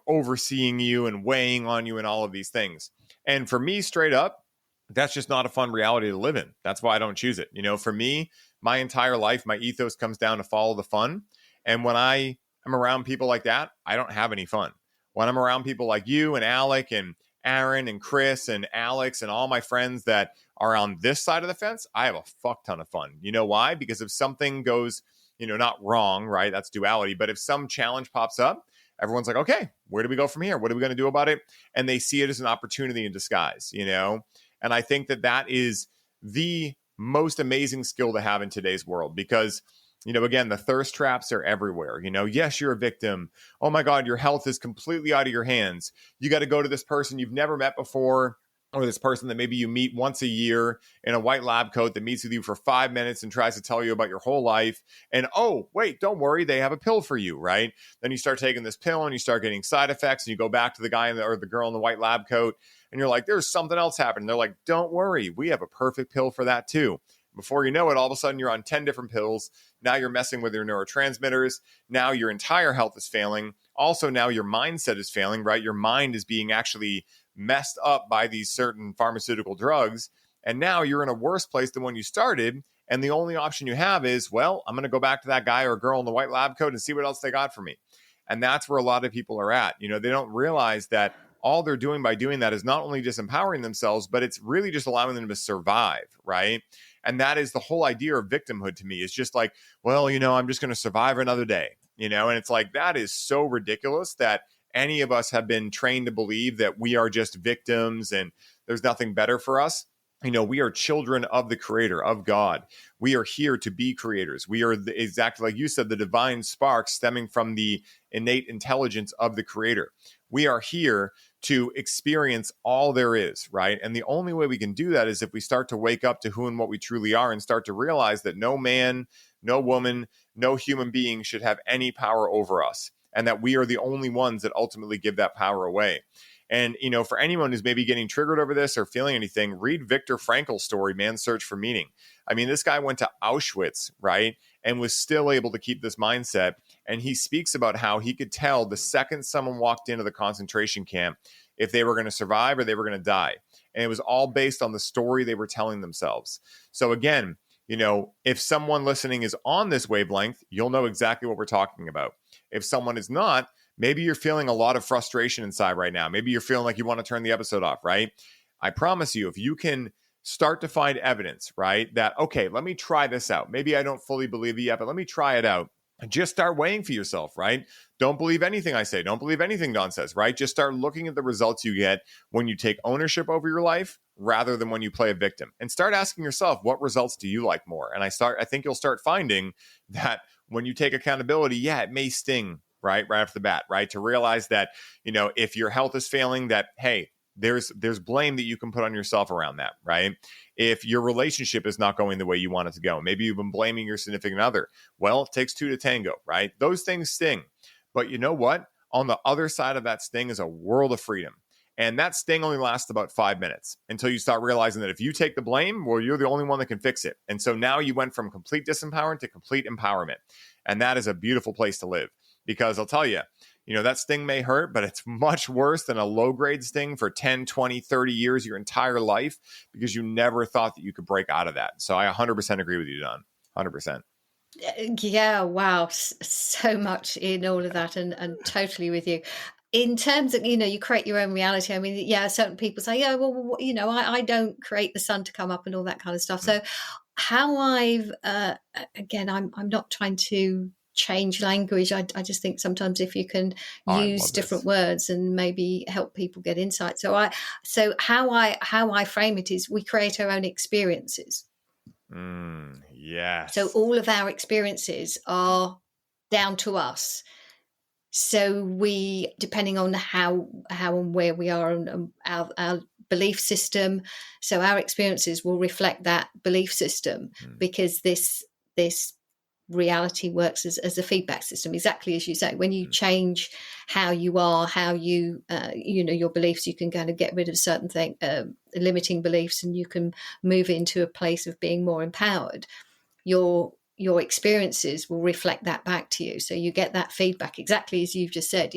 Speaker 1: overseeing you and weighing on you and all of these things. And for me, straight up, that's just not a fun reality to live in. That's why I don't choose it. For me, my entire life, my ethos comes down to follow the fun. And when I'm around people like that, I don't have any fun. When I'm around people like you and Alec and Aaron and Chris and Alex and all my friends that are on this side of the fence, I have a fuck ton of fun. You know why? Because if something goes, not wrong, right? That's duality. But if some challenge pops up, everyone's like, okay, where do we go from here? What are we going to do about it? And they see it as an opportunity in disguise, And I think that is the most amazing skill to have in today's world because, again, the thirst traps are everywhere. Yes, you're a victim. Oh my God, your health is completely out of your hands. You got to go to this person you've never met before, or this person that maybe you meet once a year in a white lab coat that meets with you for 5 minutes and tries to tell you about your whole life. And oh, wait, don't worry, they have a pill for you, right? Then you start taking this pill and you start getting side effects and you go back to the guy or the girl in the white lab coat and you're like, there's something else happening. They're like, don't worry, we have a perfect pill for that too. Before you know it, all of a sudden you're on 10 different pills. Now you're messing with your neurotransmitters. Now your entire health is failing. Also, now your mindset is failing, right? Your mind is being actually messed up by these certain pharmaceutical drugs. And now you're in a worse place than when you started. And the only option you have is, well, I'm going to go back to that guy or girl in the white lab coat and see what else they got for me. And that's where a lot of people are at. They don't realize that all they're doing by doing that is not only just empowering themselves, but it's really just allowing them to survive, right? And that is the whole idea of victimhood to me. It's just like, well, I'm just going to survive another day, and it's like, that is so ridiculous that any of us have been trained to believe that we are just victims and there's nothing better for us. We are children of the creator, of God. We are here to be creators. We are exactly like you said, the divine spark stemming from the innate intelligence of the creator. We are here to experience all there is, right? And the only way we can do that is if we start to wake up to who and what we truly are and start to realize that no man, no woman, no human being should have any power over us, and that we are the only ones that ultimately give that power away. And, for anyone who's maybe getting triggered over this or feeling anything, read Viktor Frankl's story, Man's Search for Meaning. I mean, this guy went to Auschwitz, right? And was still able to keep this mindset. And he speaks about how he could tell the second someone walked into the concentration camp if they were going to survive or they were going to die. And it was all based on the story they were telling themselves. So again, if someone listening is on this wavelength, you'll know exactly what we're talking about. If someone is not, maybe you're feeling a lot of frustration inside right now. Maybe you're feeling like you want to turn the episode off, right? I promise you, if you can start to find evidence, right, that, okay, let me try this out. Maybe I don't fully believe it yet, but let me try it out. And just start weighing for yourself, right? Don't believe anything I say. Don't believe anything Don says, right? Just start looking at the results you get when you take ownership over your life rather than when you play a victim. And start asking yourself, what results do you like more? And I think you'll start finding that when you take accountability, yeah, it may sting, right off the bat, right? To realize that, if your health is failing, that, hey, there's blame that you can put on yourself around that, right? If your relationship is not going the way you want it to go, maybe you've been blaming your significant other. Well, it takes two to tango, right? Those things sting. But you know what? On the other side of that sting is a world of freedom. And that sting only lasts about 5 minutes until you start realizing that if you take the blame, well, you're the only one that can fix it. And so now you went from complete disempowerment to complete empowerment. And that is a beautiful place to live. Because I'll tell you, that sting may hurt, but it's much worse than a low-grade sting for 10, 20, 30 years, your entire life, because you never thought that you could break out of that. So I 100% agree with you, Don. 100%.
Speaker 2: Yeah, wow. So much in all of that and totally with you. In terms of, you create your own reality. I mean, yeah, certain people say, yeah, well, I don't create the sun to come up and all that kind of stuff. So how I've, again, I'm not trying to change language. I just think sometimes if you can
Speaker 1: I
Speaker 2: use
Speaker 1: love
Speaker 2: different
Speaker 1: this.
Speaker 2: words and maybe help people get insight. So how I frame it is we create our own experiences. So
Speaker 1: Yes.
Speaker 2: all of our experiences are down to us. So we, depending on how and where we are and our belief system, so our experiences will reflect that belief system, because this reality works as a feedback system, exactly as you say. When you change how you are, how you your beliefs, you can kind of get rid of certain limiting beliefs, and you can move into a place of being more empowered. Your experiences will reflect that back to you. So you get that feedback, exactly as you've just said.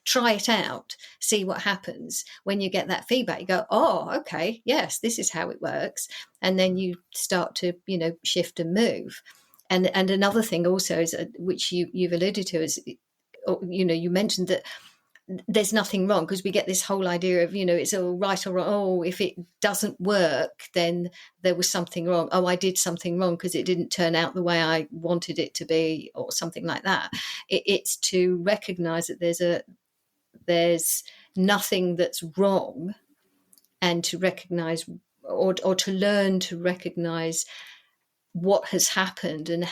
Speaker 2: Try it out, see what happens. When you get that feedback, you go, oh, okay, yes, this is how it works. And then you start to, shift and move. And another thing also is, which you've alluded to, is, you mentioned that there's nothing wrong, because we get this whole idea of, it's all right or wrong. Oh, if it doesn't work, then there was something wrong. Oh, I did something wrong because it didn't turn out the way I wanted it to be, or something like that. It's to recognize that there's nothing that's wrong, and to recognize, or to learn to recognize what has happened, and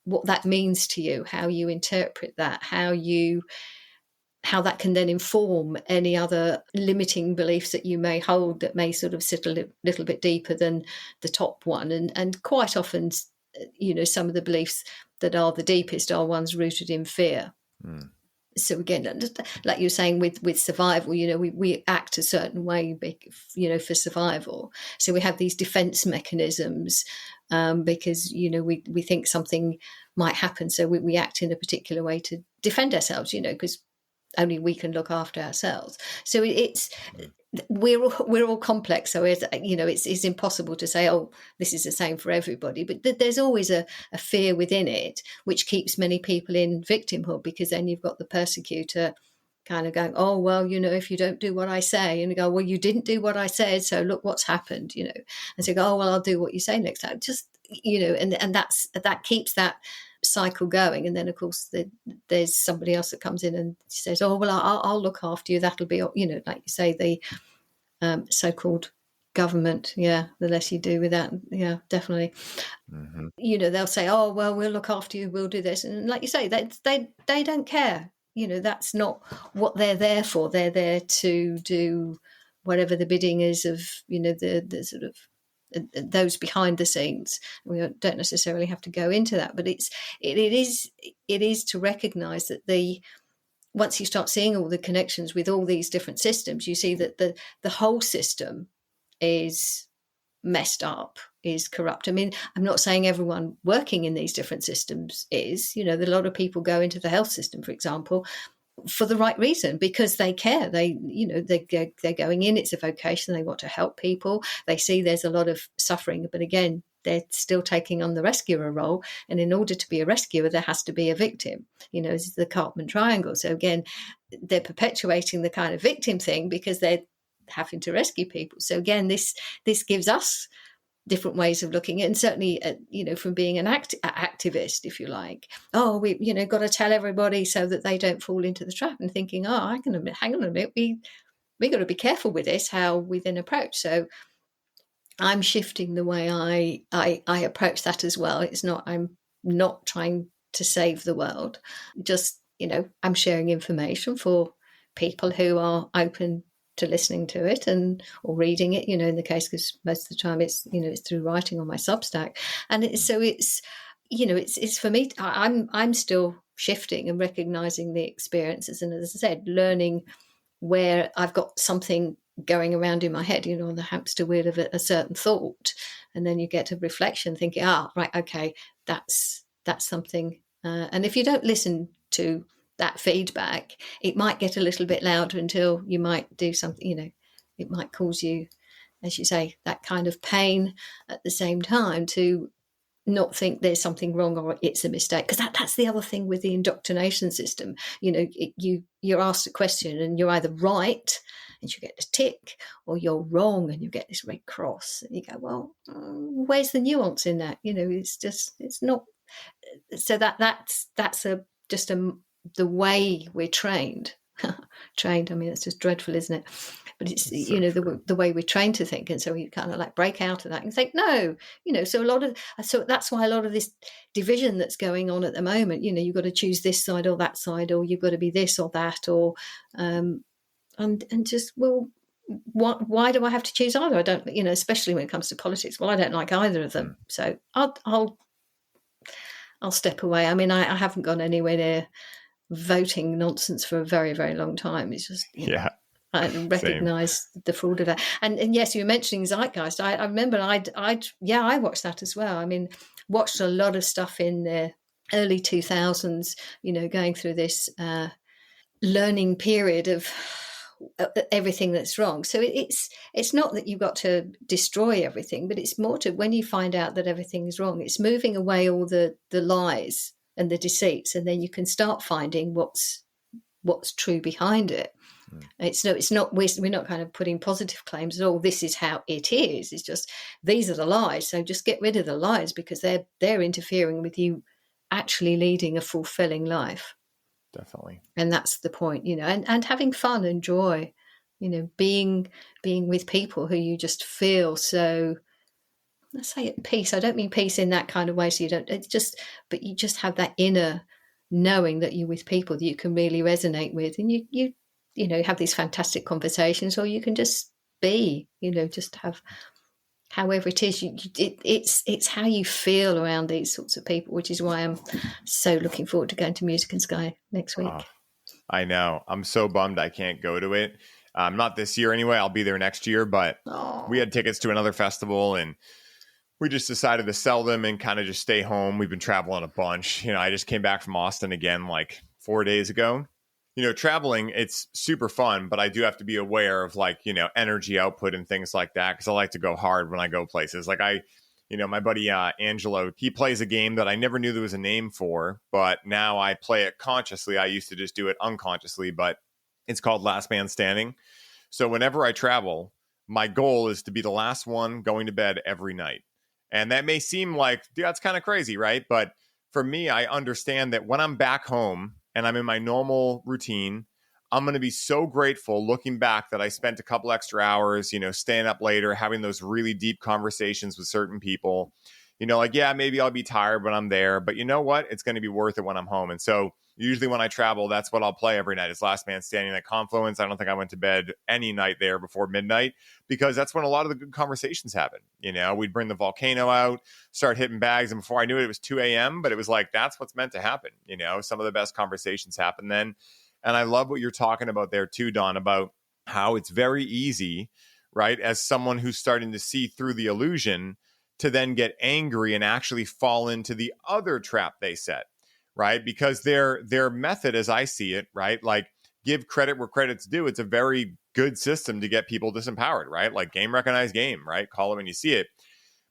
Speaker 2: what that means to you, how you interpret that, how that can then inform any other limiting beliefs that you may hold, that may sort of sit a little bit deeper than the top one. And quite often, some of the beliefs that are the deepest are ones rooted in fear. So again, like you were saying with survival, we act a certain way, for survival. So we have these defense mechanisms, because, we think something might happen. So we act in a particular way to defend ourselves, because only we can look after ourselves. So we're all complex. So it's impossible to say, oh, this is the same for everybody. But there's always a fear within it, which keeps many people in victimhood, because then you've got the persecutor kind of going, oh, well, if you don't do what I say, and you go, well, you didn't do what I said, so look what's happened, and so you go, oh, well, I'll do what you say next time. Just, and that keeps that cycle going. And then of course there's somebody else that comes in and says, oh, well, I'll look after you, that'll be, like you say, the so-called government. The less you do with that, definitely. They'll say, oh, well, we'll look after you, we'll do this, and like you say, they don't care. That's not what they're there for. They're there to do whatever the bidding is of the sort of those behind the scenes. We don't necessarily have to go into that, but it is to recognize that once you start seeing all the connections with all these different systems, you see that the whole system is messed up, is corrupt. I mean, I'm not saying everyone working in these different systems is, a lot of people go into the health system, for example, for the right reason, because they care. They're going in, it's a vocation, they want to help people. They see there's a lot of suffering, but again, they're still taking on the rescuer role. And in order to be a rescuer, there has to be a victim. This is the Cartman triangle. So again, they're perpetuating the kind of victim thing because they're having to rescue people. So again, this gives us different ways of looking at it, and certainly, from being an activist, if you like. Oh, we, got to tell everybody so that they don't fall into the trap, and thinking, oh, hang on a minute, we got to be careful with this, how we then approach. So I'm shifting the way I approach that as well. I'm not trying to save the world. Just, I'm sharing information for people who are open to listening to it or reading it, in the case, because most of the time it's through writing on my Substack. And it's for me, I'm still shifting and recognizing the experiences. And as I said, learning where I've got something going around in my head, on the hamster wheel of a certain thought. And then you get a reflection thinking, right, okay, that's something. And if you don't listen to that feedback, it might get a little bit louder until you might do something, it might cause you, as you say, that kind of pain at the same time, to not think there's something wrong or it's a mistake. Because that's the other thing with the indoctrination system. You're asked a question and you're either right and you get a tick, or you're wrong and you get this red cross. And you go, well, where's the nuance in that? It's so that's the way we're trained. Trained, I mean, it's just dreadful, isn't it? But it's so, you know, the way we're trained to think, and so we kind of like break out of that and think, no, you know. So that's why a lot of this division that's going on at the moment, you know, you've got to choose this side or that side, or you've got to be this or that, or and just, well, why do I have to choose either? I don't, you know, especially when it comes to politics. Well, I don't like either of them, so I'll step away. I mean, I haven't gone anywhere near voting nonsense for a very, very long time. It's just, you know, I recognise the fraud of that. And yes, you were mentioning Zeitgeist. I remember I watched that as well. I mean, watched a lot of stuff in the early 2000s, you know, going through this learning period of everything that's wrong. So it's not that you've got to destroy everything, but it's more to, when you find out that everything is wrong, it's moving away all the lies and the deceits, and then you can start finding what's true behind it. It's not we're not kind of putting positive claims at all. This is how it is. It's just, these are the lies. So just get rid of the lies, because they're interfering with you actually leading a fulfilling life.
Speaker 1: Definitely.
Speaker 2: And that's the point, you know, and having fun and joy, you know, being with people who you just feel so, let's say, at peace. I don't mean peace in that kind of way. So you don't, it's just, but you just have that inner knowing that you're with people that you can really resonate with, and you know, have these fantastic conversations, or you can just be, you know, just have, however it is, it's how you feel around these sorts of people, which is why I'm so looking forward to going to Music and Sky next week.
Speaker 1: I know. I'm so bummed I can't go to it. Not this year anyway. I'll be there next year, but we had tickets to another festival, and we just decided to sell them and kind of just stay home. We've been traveling a bunch. You know, I just came back from Austin again like 4 days ago. You know, traveling, it's super fun, but I do have to be aware of, like, you know, energy output and things like that, because I like to go hard when I go places. Like my buddy Angelo, he plays a game that I never knew there was a name for, but now I play it consciously. I used to just do it unconsciously, but it's called Last Man Standing. So whenever I travel, my goal is to be the last one going to bed every night. And that may seem like, dude, that's kind of crazy, right? But for me, I understand that when I'm back home and I'm in my normal routine, I'm going to be so grateful looking back that I spent a couple extra hours, you know, staying up later, having those really deep conversations with certain people. You know, like, yeah, maybe I'll be tired when I'm there, but you know what? It's going to be worth it when I'm home. And so usually when I travel, that's what I'll play every night, is Last Man Standing at Confluence. I don't think I went to bed any night there before midnight, because that's when a lot of the good conversations happen. You know, we'd bring the volcano out, start hitting bags, and before I knew it, it was 2 a.m., but it was like, that's what's meant to happen. You know, some of the best conversations happen then. And I love what you're talking about there too, Don, about how it's very easy, right, as someone who's starting to see through the illusion, to then get angry and actually fall into the other trap they set, right? Because their method, as I see it, right, like, give credit where credit's due. It's a very good system to get people disempowered, right? Like, game recognize game, right? Call it when you see it.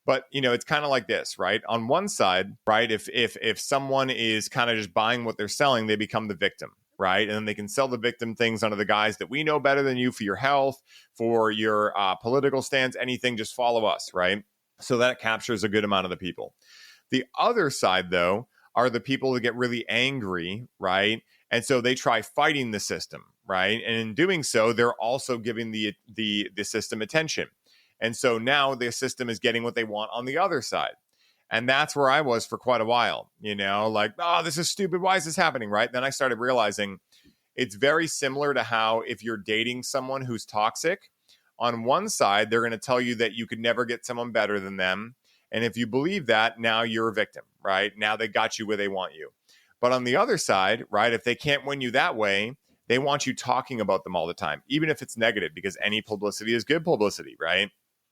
Speaker 1: But, you know, it's kind of like this, right? On one side, right, if someone is kind of just buying what they're selling, they become the victim, right? And then they can sell the victim things under the guise that we know better than you for your health, for your political stance, anything, just follow us, right? So that captures a good amount of the people. The other side, though, are the people that get really angry, right? And so they try fighting the system, right? And in doing so, they're also giving the system attention. And so now the system is getting what they want on the other side. And that's where I was for quite a while, you know, like, oh, this is stupid. Why is this happening, right? Then I started realizing it's very similar to how, if you're dating someone who's toxic, on one side, they're going to tell you that you could never get someone better than them. And if you believe that, now you're a victim, right? Now they got you where they want you. But on the other side, right, if they can't win you that way, they want you talking about them all the time, even if it's negative, because any publicity is good publicity, right?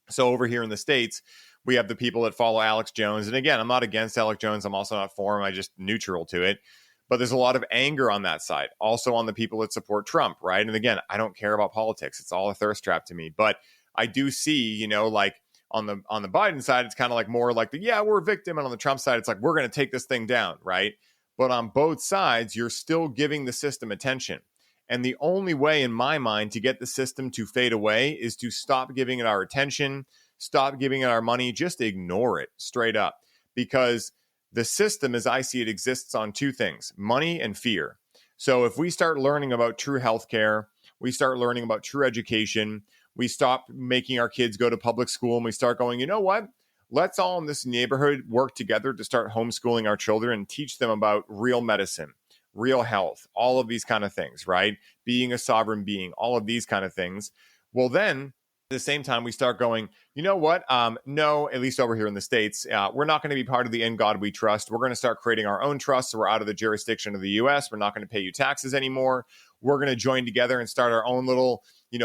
Speaker 1: So over here in the States, we have the people that follow Alex Jones. And again, I'm not against Alex Jones. I'm also not for him. I'm just neutral to it. But there's a lot of anger on that side. Also on the people that support Trump, right? And again, I don't care about politics. It's all a thirst trap to me. But I do see, you know, like on the Biden side, it's kind of like more like we're a victim. And on the Trump side, it's like, we're going to take this thing down, right? But on both sides, you're still giving the system attention. And the only way, in my mind, to get the system to fade away is to stop giving it our attention, stop giving it our money, just ignore it straight up. Because The system, as I see it, exists on two things: money and fear. So if we start learning about true healthcare, we start learning about true education, we stop making our kids go to public school, and we start going, you know what? Let's all in this neighborhood work together to start homeschooling our children and teach them about real medicine, real health, all of these kind of things, right? Being a sovereign being, all of these kind of things. Well, then at the same time, we start going, you know what? No, at least over here in the States, we're not going to be part of the In God We Trust. We're going to start creating our own trust. So we're out of the jurisdiction of the US. We're not going to pay you taxes anymore. We're going to join together and start our own little,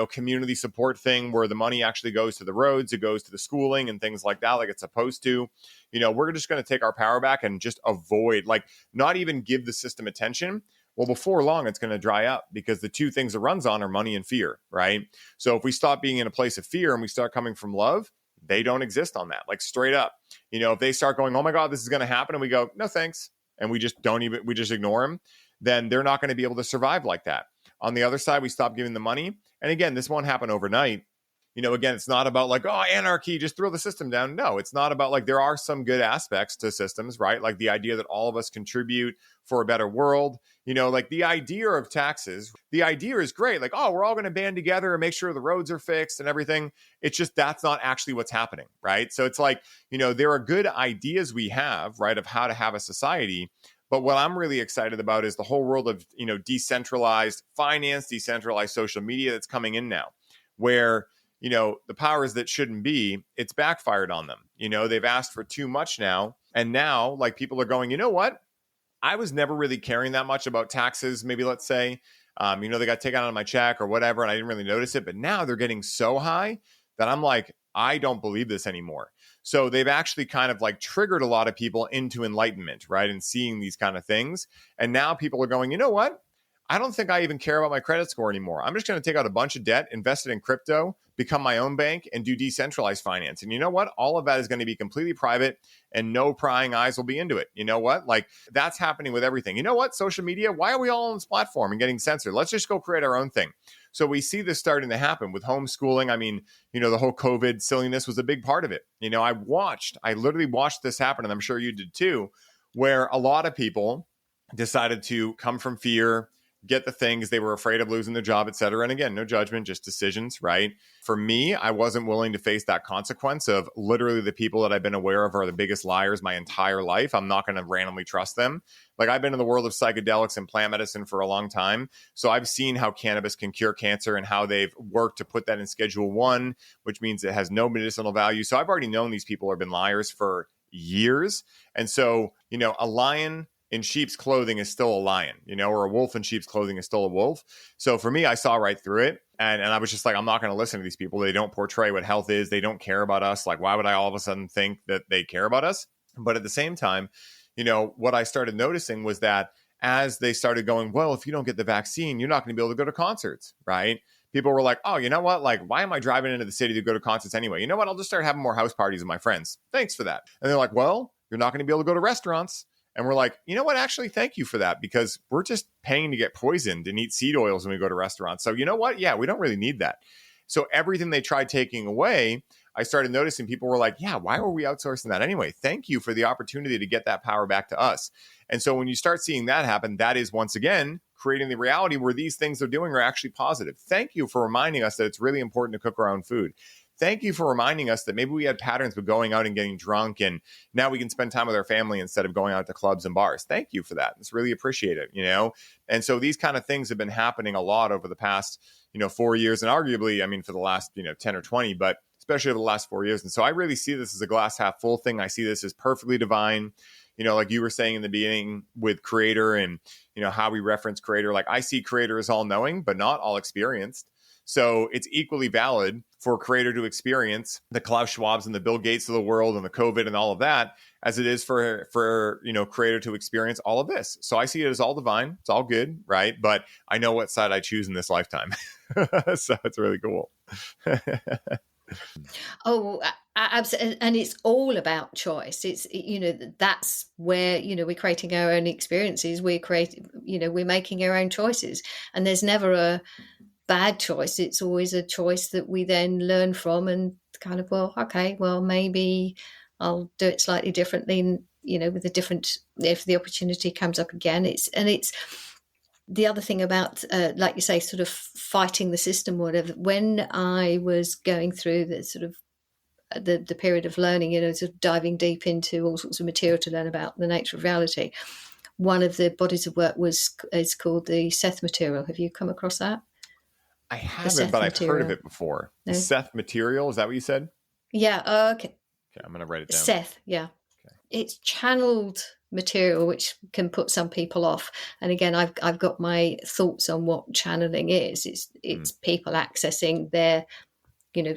Speaker 1: community support thing where the money actually goes to the roads, it goes to the schooling and things like that, like it's supposed to. We're just going to take our power back and just avoid, not even give the system attention. Well, before long, it's going to dry up because the two things it runs on are money and fear, right? So if we stop being in a place of fear and we start coming from love, they don't exist on that, straight up. If they start going, oh my God, this is going to happen, and we go, no thanks, and we just ignore them, then they're not going to be able to survive like that. On the other side, we stop giving the money. And again, this won't happen overnight. Again, it's not about anarchy, just throw the system down. No, it's not about there are some good aspects to systems, right? Like the idea that all of us contribute for a better world. The idea of taxes, the idea is great. We're all going to band together and make sure the roads are fixed and everything. It's just, that's not actually what's happening, right? So it's there are good ideas we have, right, of how to have a society. But what I'm really excited about is the whole world of, decentralized finance, decentralized social media that's coming in now, where the powers that shouldn't be, it's backfired on them. They've asked for too much now. And now, people are going, you know what? I was never really caring that much about taxes, maybe let's say. They got taken out of my check or whatever, and I didn't really notice it. But now they're getting so high that I'm like, I don't believe this anymore. So they've actually kind of triggered a lot of people into enlightenment, right? And seeing these kind of things. And now people are going, you know what? I don't think I even care about my credit score anymore. I'm just going to take out a bunch of debt, invest it in crypto, become my own bank, and do decentralized finance. And you know what? All of that is going to be completely private and no prying eyes will be into it. You know what? That's happening with everything. You know what? Social media, why are we all on this platform and getting censored? Let's just go create our own thing. So we see this starting to happen with homeschooling. I mean, the whole COVID silliness was a big part of it. I literally watched this happen, and I'm sure you did too, where a lot of people decided to come from fear, get the things they were afraid of losing their job, et cetera. And again, no judgment, just decisions, right? For me, I wasn't willing to face that consequence of literally the people that I've been aware of are the biggest liars my entire life. I'm not going to randomly trust them. I've been in the world of psychedelics and plant medicine for a long time. So I've seen how cannabis can cure cancer and how they've worked to put that in Schedule 1, which means it has no medicinal value. So I've already known these people have been liars for years. And so, a lion in sheep's clothing is still a lion, or a wolf in sheep's clothing is still a wolf. So for me, I saw right through it. And I was just I'm not going to listen to these people. They don't portray what health is. They don't care about us. Why would I all of a sudden think that they care about us? But at the same time, what I started noticing was that as they started going, well, if you don't get the vaccine, you're not going to be able to go to concerts, right? People were like, oh, you know what? Why am I driving into the city to go to concerts anyway? You know what? I'll just start having more house parties with my friends. Thanks for that. And they're like, well, you're not going to be able to go to restaurants. And we're like, you know what? Actually, thank you for that, because we're just paying to get poisoned and eat seed oils when we go to restaurants. So you know what? Yeah, we don't really need that. So everything they tried taking away, I started noticing people were like, yeah, why were we outsourcing that anyway? Thank you for the opportunity to get that power back to us. And so when you start seeing that happen, that is once again creating the reality where these things they're doing are actually positive. Thank you for reminding us that it's really important to cook our own food. Thank you for reminding us that maybe we had patterns with going out and getting drunk, and now we can spend time with our family instead of going out to clubs and bars. Thank you for that. It's really appreciated, And so these kind of things have been happening a lot over the past, 4 years, and arguably, for the last, 10 or 20, but especially over the last 4 years. And so I really see this as a glass half full thing. I see this as perfectly divine. Like you were saying in the beginning with creator and, how we reference creator, I see creator as all knowing, but not all experienced. So it's equally valid for a creator to experience the Klaus Schwabs and the Bill Gates of the world and the COVID and all of that, as it is for creator to experience all of this. So I see it as all divine. It's all good, right? But I know what side I choose in this lifetime. So it's really cool.
Speaker 2: Oh, absolutely. And it's all about choice. It's, that's where, we're creating our own experiences. We're making our own choices, and there's never a bad choice. It's always a choice that we then learn from and kind of, maybe I'll do it slightly differently with a different, if the opportunity comes up again, it's the other thing about, like you say, sort of fighting the system, whatever. When I was going through the sort of the period of learning, sort of diving deep into all sorts of material to learn about the nature of reality, one of the bodies of work is called the Seth material. Have you come across that?
Speaker 1: I haven't, but I've heard of it before. No? The Seth material, is that what you said?
Speaker 2: Yeah. Okay.
Speaker 1: Okay, I'm going to write it down.
Speaker 2: Seth, yeah. Okay. It's channeled material, which can put some people off. And again, I've got my thoughts on what channeling is. It's people accessing their,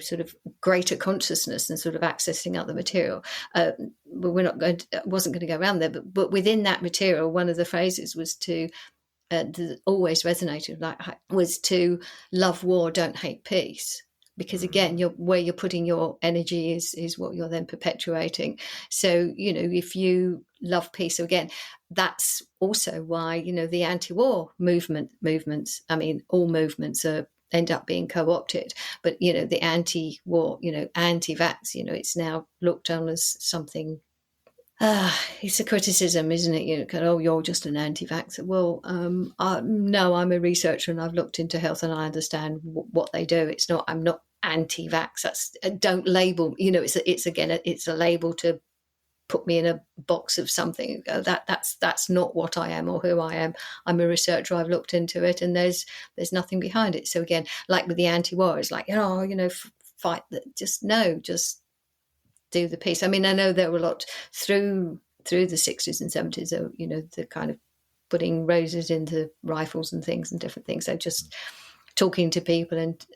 Speaker 2: sort of greater consciousness and sort of accessing other material. But wasn't going to go around there. But within that material, one of the phrases was that always resonated, was to love war, don't hate peace. Because again, where you're putting your energy is what you're then perpetuating. So, if you love peace, so again, that's also why, the anti-war movements, I mean, all movements end up being co-opted, but, the anti-war, anti-vax, it's now looked on as something, it's a criticism, isn't it? You're just an anti-vaxxer. Well, no, I'm a researcher and I've looked into health and I understand what they do. I'm not anti-vax. Don't label. It's a label to put me in a box of something. That's not what I am or who I am. I'm a researcher. I've looked into it, and there's nothing behind it. So again, like with the anti-war, it's like fight that. Just do the peace. I mean, I know there were a lot through the 60s and 70s, the kind of putting roses into rifles and things and different things. So just talking to people and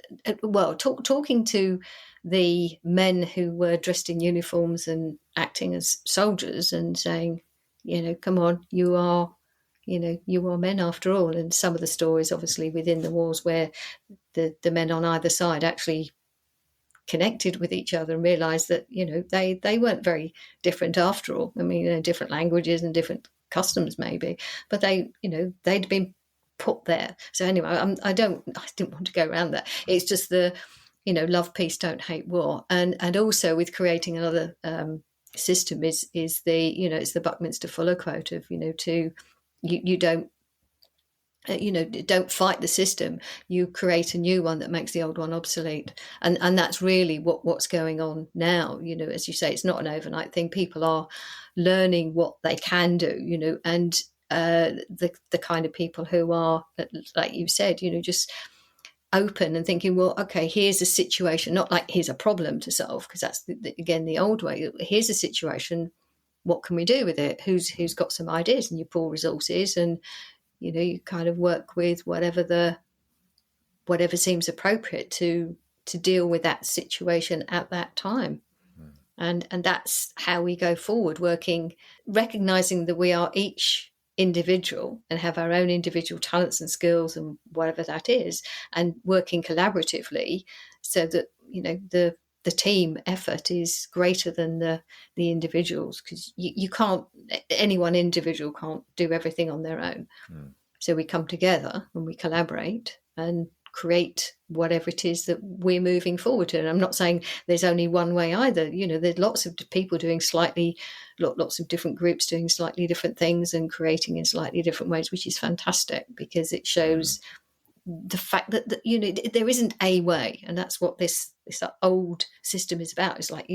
Speaker 2: talking to the men who were dressed in uniforms and acting as soldiers and saying, come on, you are men after all. And some of the stories, obviously, within the wars where the men on either side actually connected with each other and realized that they weren't very different after all. I mean, different languages and different customs maybe, but they'd been put there. So anyway, I didn't want to go around that. It's just the love peace, don't hate war, and also with creating another system is the it's the Buckminster Fuller quote of you don't don't fight the system, you create a new one that makes the old one obsolete. And that's really what's going on now. As you say, it's not an overnight thing. People are learning what they can do, and the kind of people who are, like you said, just open and thinking, well, okay, here's a situation, not like here's a problem to solve, because that's again the old way. Here's a situation, what can we do with it? Who's got some ideas? And you pull resources and you kind of work with whatever seems appropriate to deal with that situation at that time. And that's how we go forward, working, recognizing that we are each individual and have our own individual talents and skills and whatever that is, and working collaboratively so that, the team effort is greater than the individuals, because you can't, any one individual can't do everything on their own. So we come together and we collaborate and create whatever it is that we're moving forward to. And I'm not saying there's only one way either. There's lots of people doing lots of different groups doing slightly different things and creating in slightly different ways, which is fantastic, because it shows the fact that there isn't a way. And that's what this old system is about. It's like,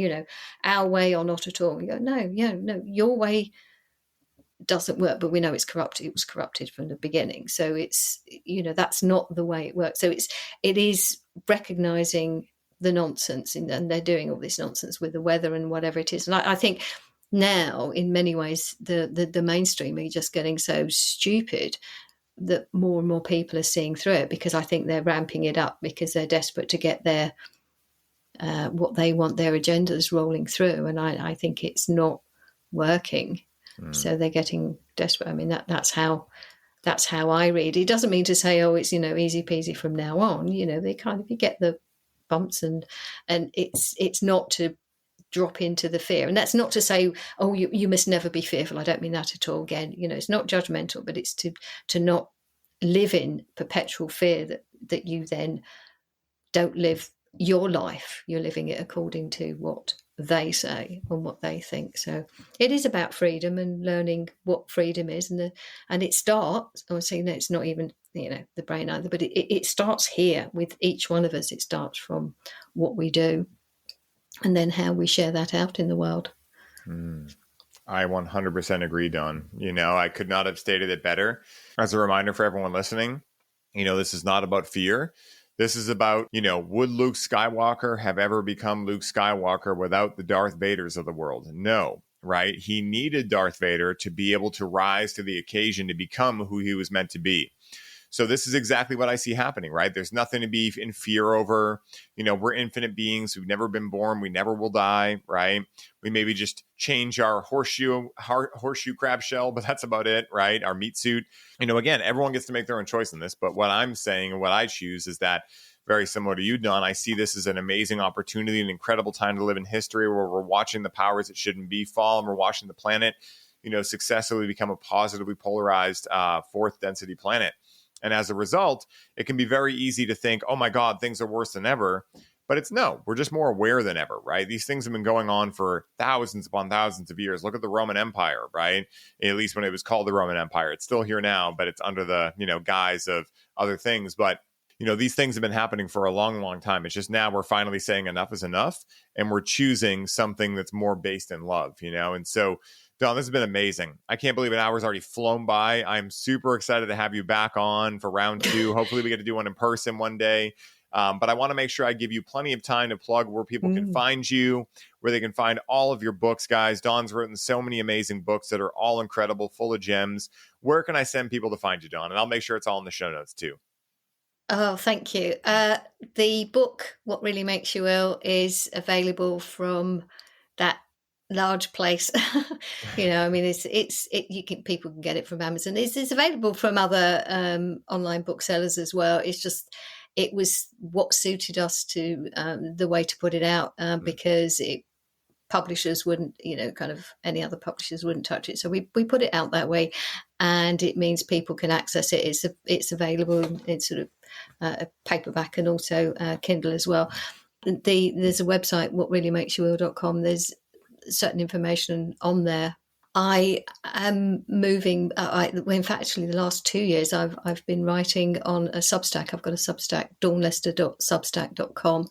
Speaker 2: our way or not at all. You go, no, your way doesn't work, but we know it's corrupted. It was corrupted from the beginning. So it's, that's not the way it works. So it is recognizing the nonsense, and they're doing all this nonsense with the weather and whatever it is. And I think now, in many ways, the mainstream are just getting so stupid that more and more people are seeing through it, because I think they're ramping it up because they're desperate to get their what they want, their agendas rolling through. And I think it's not working. So they're getting desperate. I mean, that's how I read. It doesn't mean to say, oh, it's easy peasy from now on. They kind of, you get the bumps, and it's not to drop into the fear. And that's not to say, oh, you must never be fearful. I don't mean that at all. Again, it's not judgmental, but it's to not live in perpetual fear that you then don't live your life. You're living it according to what they say and what they think. So it is about freedom and learning what freedom is, and it starts. I was saying that it's not even the brain either, but it starts here with each one of us. It starts from what we do, and then how we share that out in the world.
Speaker 1: I 100% agree, Dawn. I could not have stated it better. As a reminder for everyone listening, this is not about fear. This is about, would Luke Skywalker have ever become Luke Skywalker without the Darth Vaders of the world? No, right? He needed Darth Vader to be able to rise to the occasion to become who he was meant to be. So this is exactly what I see happening, right? There's nothing to be in fear over. We're infinite beings. We've never been born. We never will die, right? We maybe just change our horseshoe crab shell, but that's about it, right? Our meat suit. Again, everyone gets to make their own choice in this. But what I'm saying and what I choose is that, very similar to you, Don, I see this as an amazing opportunity, an incredible time to live in history where we're watching the powers that shouldn't be fall, and we're watching the planet, successfully become a positively polarized fourth density planet. And as a result, it can be very easy to think, oh my God, things are worse than ever. But we're just more aware than ever, right? These things have been going on for thousands upon thousands of years. Look at the Roman Empire, right? At least when it was called the Roman Empire. It's still here now, but it's under the, guise of other things. But, these things have been happening for a long, long time. It's just now we're finally saying enough is enough. And we're choosing something that's more based in love, And so, Don, this has been amazing. I can't believe an hour's already flown by. I'm super excited to have you back on for round 2. Hopefully we get to do one in person one day. But I want to make sure I give you plenty of time to plug where people can find you, where they can find all of your books, guys. Dawn's written so many amazing books that are all incredible, full of gems. Where can I send people to find you, Dawn? And I'll make sure it's all in the show notes too.
Speaker 2: Oh, thank you. The book, What Really Makes You Ill, is available from that large place. People can get it from Amazon. It's available from other online booksellers as well. It's just, it was what suited us to the way to put it out because publishers wouldn't, kind of any other publishers wouldn't touch it. So we put it out that way, and it means people can access it. It's available in sort of a paperback and also Kindle as well. There's a website, whatreallymakesyouill.com. There's certain information on there. I am moving. In fact, actually, the last 2 years, I've been writing on a Substack. I've got a Substack, dawnlester.substack.com.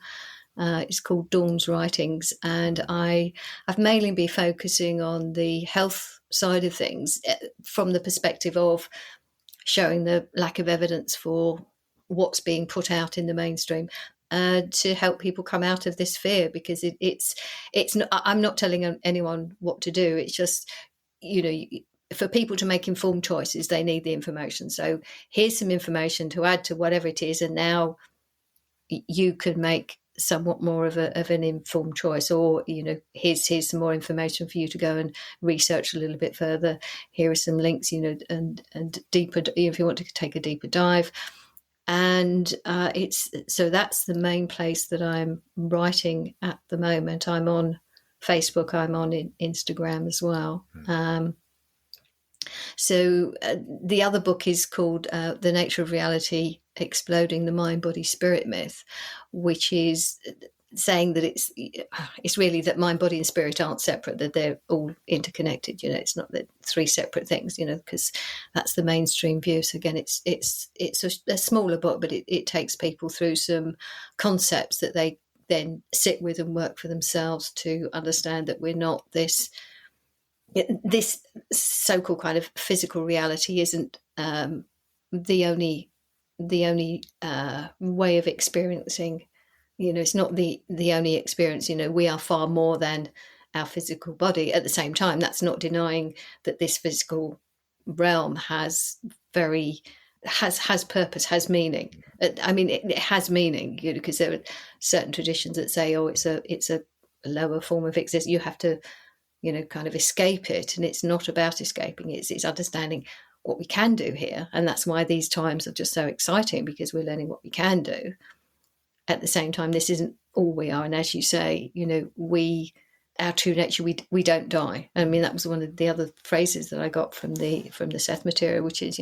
Speaker 2: It's called Dawn's Writings, and I've mainly been focusing on the health side of things from the perspective of showing the lack of evidence for what's being put out in the mainstream. To help people come out of this fear, because it's not, I'm not telling anyone what to do. It's just, for people to make informed choices, they need the information. So here's some information to add to whatever it is, and now you could make somewhat more of an informed choice. Or here's some more information for you to go and research a little bit further. Here are some links, and deeper if you want to take a deeper dive. And so that's the main place that I'm writing at the moment. I'm on Facebook, I'm on Instagram as well. So the other book is called The Nature of Reality, Exploding the Mind, Body, Spirit Myth, which is saying that it's really that mind, body and spirit aren't separate, that they're all interconnected. It's not that 3 separate things, because that's the mainstream view. So again, it's a smaller book, but it takes people through some concepts that they then sit with and work for themselves to understand that we're not this so-called kind of physical reality isn't the only way of experiencing. It's not the only experience. We are far more than our physical body. At the same time, that's not denying that this physical realm has purpose, has meaning. It has meaning, because there are certain traditions that say, oh, it's a lower form of existence. You have to, kind of escape it, and it's not about escaping. It's understanding what we can do here, and that's why these times are just so exciting, because we're learning what we can do. At the same time, this isn't all we are. And as you say, we our true nature, we don't die. I mean, that was one of the other phrases that I got from the Seth material, which is,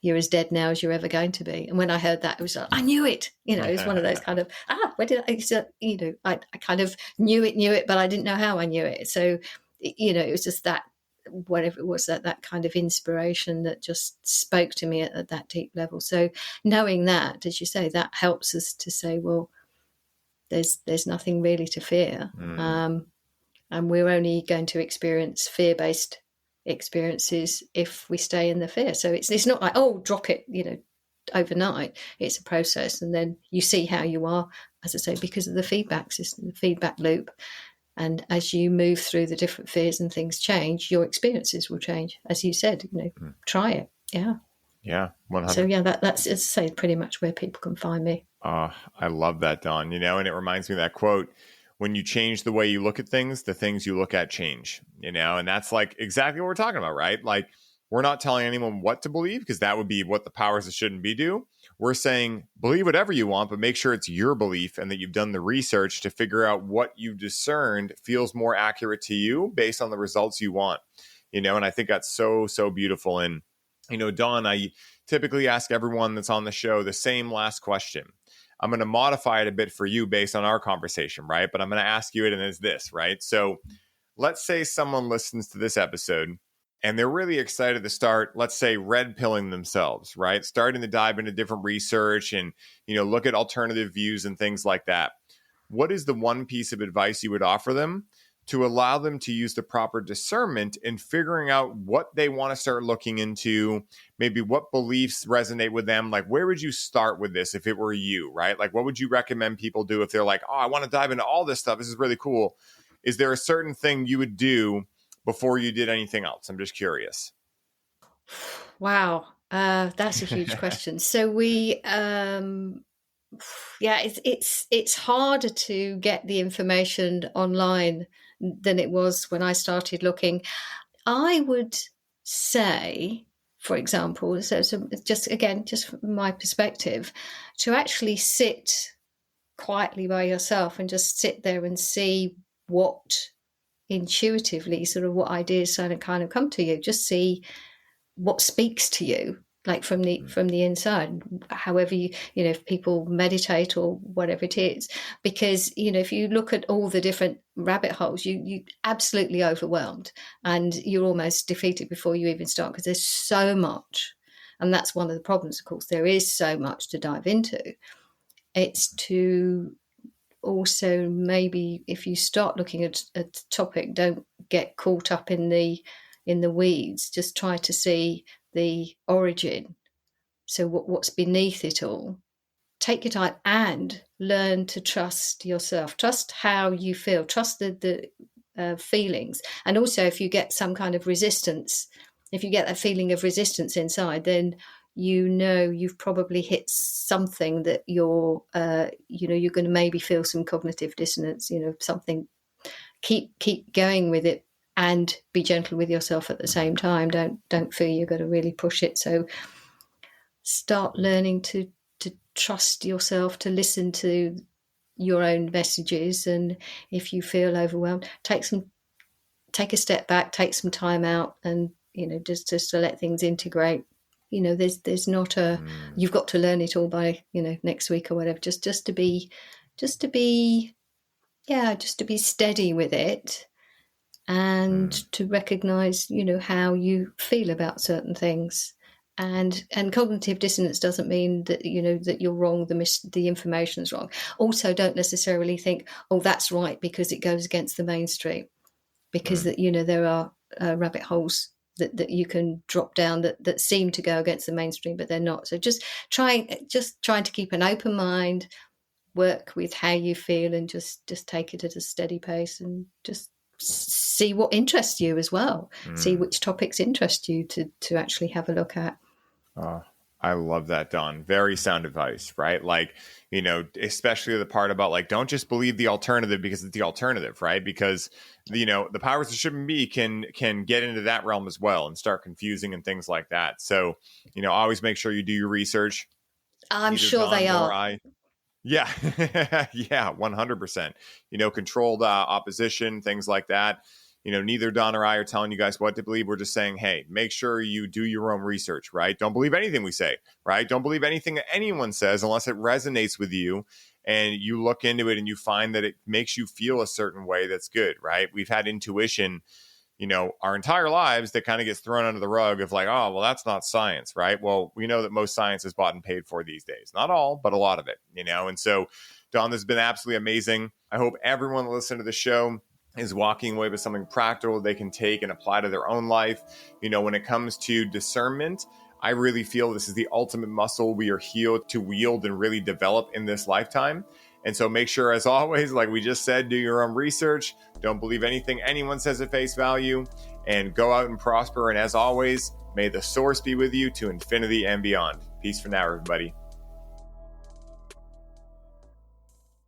Speaker 2: you're as dead now as you're ever going to be. And when I heard that, it was like, I knew it. It was one of those kind of, where did I kind of knew it, but I didn't know how I knew it. So, it was just that, whatever it was, that kind of inspiration that just spoke to me at that deep level. So knowing that, as you say, that helps us to say, well, there's nothing really to fear. And we're only going to experience fear-based experiences if we stay in the fear. So it's not like, oh, drop it, overnight. It's a process. And then you see how you are, as I say, because of the feedback system, the feedback loop. And as you move through the different fears and things change, your experiences will change. As you said, try it. Yeah.
Speaker 1: Yeah. 100%.
Speaker 2: So yeah, that's, as I say, pretty much where people can find me.
Speaker 1: I love that, Dawn, and it reminds me of that quote, when you change the way you look at things, the things you look at change, and that's like exactly what we're talking about, right? Like, we're not telling anyone what to believe, because that would be what the powers that shouldn't be do. We're saying, believe whatever you want, but make sure it's your belief and that you've done the research to figure out what you've discerned feels more accurate to you based on the results you want, and I think that's so, so beautiful. And, Dawn, I typically ask everyone that's on the show the same last question. I'm going to modify it a bit for you based on our conversation, right? But I'm going to ask you it, and it's this, right? So let's say someone listens to this episode and they're really excited to start, let's say, red pilling themselves, right? Starting to dive into different research and, look at alternative views and things like that. What is the one piece of advice you would offer them to allow them to use the proper discernment in figuring out what they want to start looking into, maybe what beliefs resonate with them? Like, where would you start with this if it were you, right? Like, what would you recommend people do if they're like, oh, I want to dive into all this stuff. This is really cool. Is there a certain thing you would do before you did anything else? I'm just curious.
Speaker 2: Wow. That's a huge question. So it's harder to get the information online than it was when I started looking. I would say, for example, so just from my perspective, to actually sit quietly by yourself and just sit there and see what intuitively, sort of what ideas kind of come to you. Just see what speaks to you, like from the inside, however if people meditate or whatever it is. Because if you look at all the different rabbit holes, you absolutely overwhelmed, and you're almost defeated before you even start, because there's so much. And that's one of the problems, of course. There is so much to dive into. It's to also, maybe if you start looking at a topic, don't get caught up in the weeds. Just try to see the origin. So what's beneath it all. Take your time and learn to trust yourself. Trust how you feel. Trust the feelings. And also, if you get some kind of resistance, if you get that feeling of resistance inside, then you've probably hit something that you're going to maybe feel some cognitive dissonance. Something. Keep going with it. And be gentle with yourself at the same time. Don't feel you're going to really push it. So start learning to trust yourself, to listen to your own messages. And if you feel overwhelmed, take a step back, take some time out, and just to let things integrate. There's not you've got to learn it all by next week or whatever. Just to be steady with it. And to recognize, how you feel about certain things. And cognitive dissonance doesn't mean that, that you're wrong, the information's wrong. Also, don't necessarily think, oh, that's right, because it goes against the mainstream. Because that, there are rabbit holes that you can drop down that seem to go against the mainstream, but they're not. So just trying to keep an open mind, work with how you feel, and just take it at a steady pace, and just see what interests you as well. See which topics interest you to actually have a look at.
Speaker 1: I love that, Dawn. Very sound advice, right? Like, especially the part about like, don't just believe the alternative because it's the alternative, right? Because, the powers that shouldn't be can get into that realm as well and start confusing and things like that. So, always make sure you do your research.
Speaker 2: I'm sure they are.
Speaker 1: Yeah. Yeah, 100%. Controlled opposition, things like that. Neither Don or I are telling you guys what to believe. We're just saying, hey, make sure you do your own research, right? Don't believe anything we say, right? Don't believe anything that anyone says unless it resonates with you and you look into it and you find that it makes you feel a certain way. That's good, right? We've had intuition, our entire lives that kind of gets thrown under the rug of like, oh, well, that's not science, right? Well, we know that most science is bought and paid for these days. Not all, but a lot of it, And so, Don, this has been absolutely amazing. I hope everyone that listened to the show is walking away with something practical they can take and apply to their own life. When it comes to discernment, I really feel this is the ultimate muscle we are here to wield and really develop in this lifetime. And so make sure, as always, like we just said, do your own research. Don't believe anything anyone says at face value, and go out and prosper. And as always, may the source be with you to infinity and beyond. Peace for now, everybody.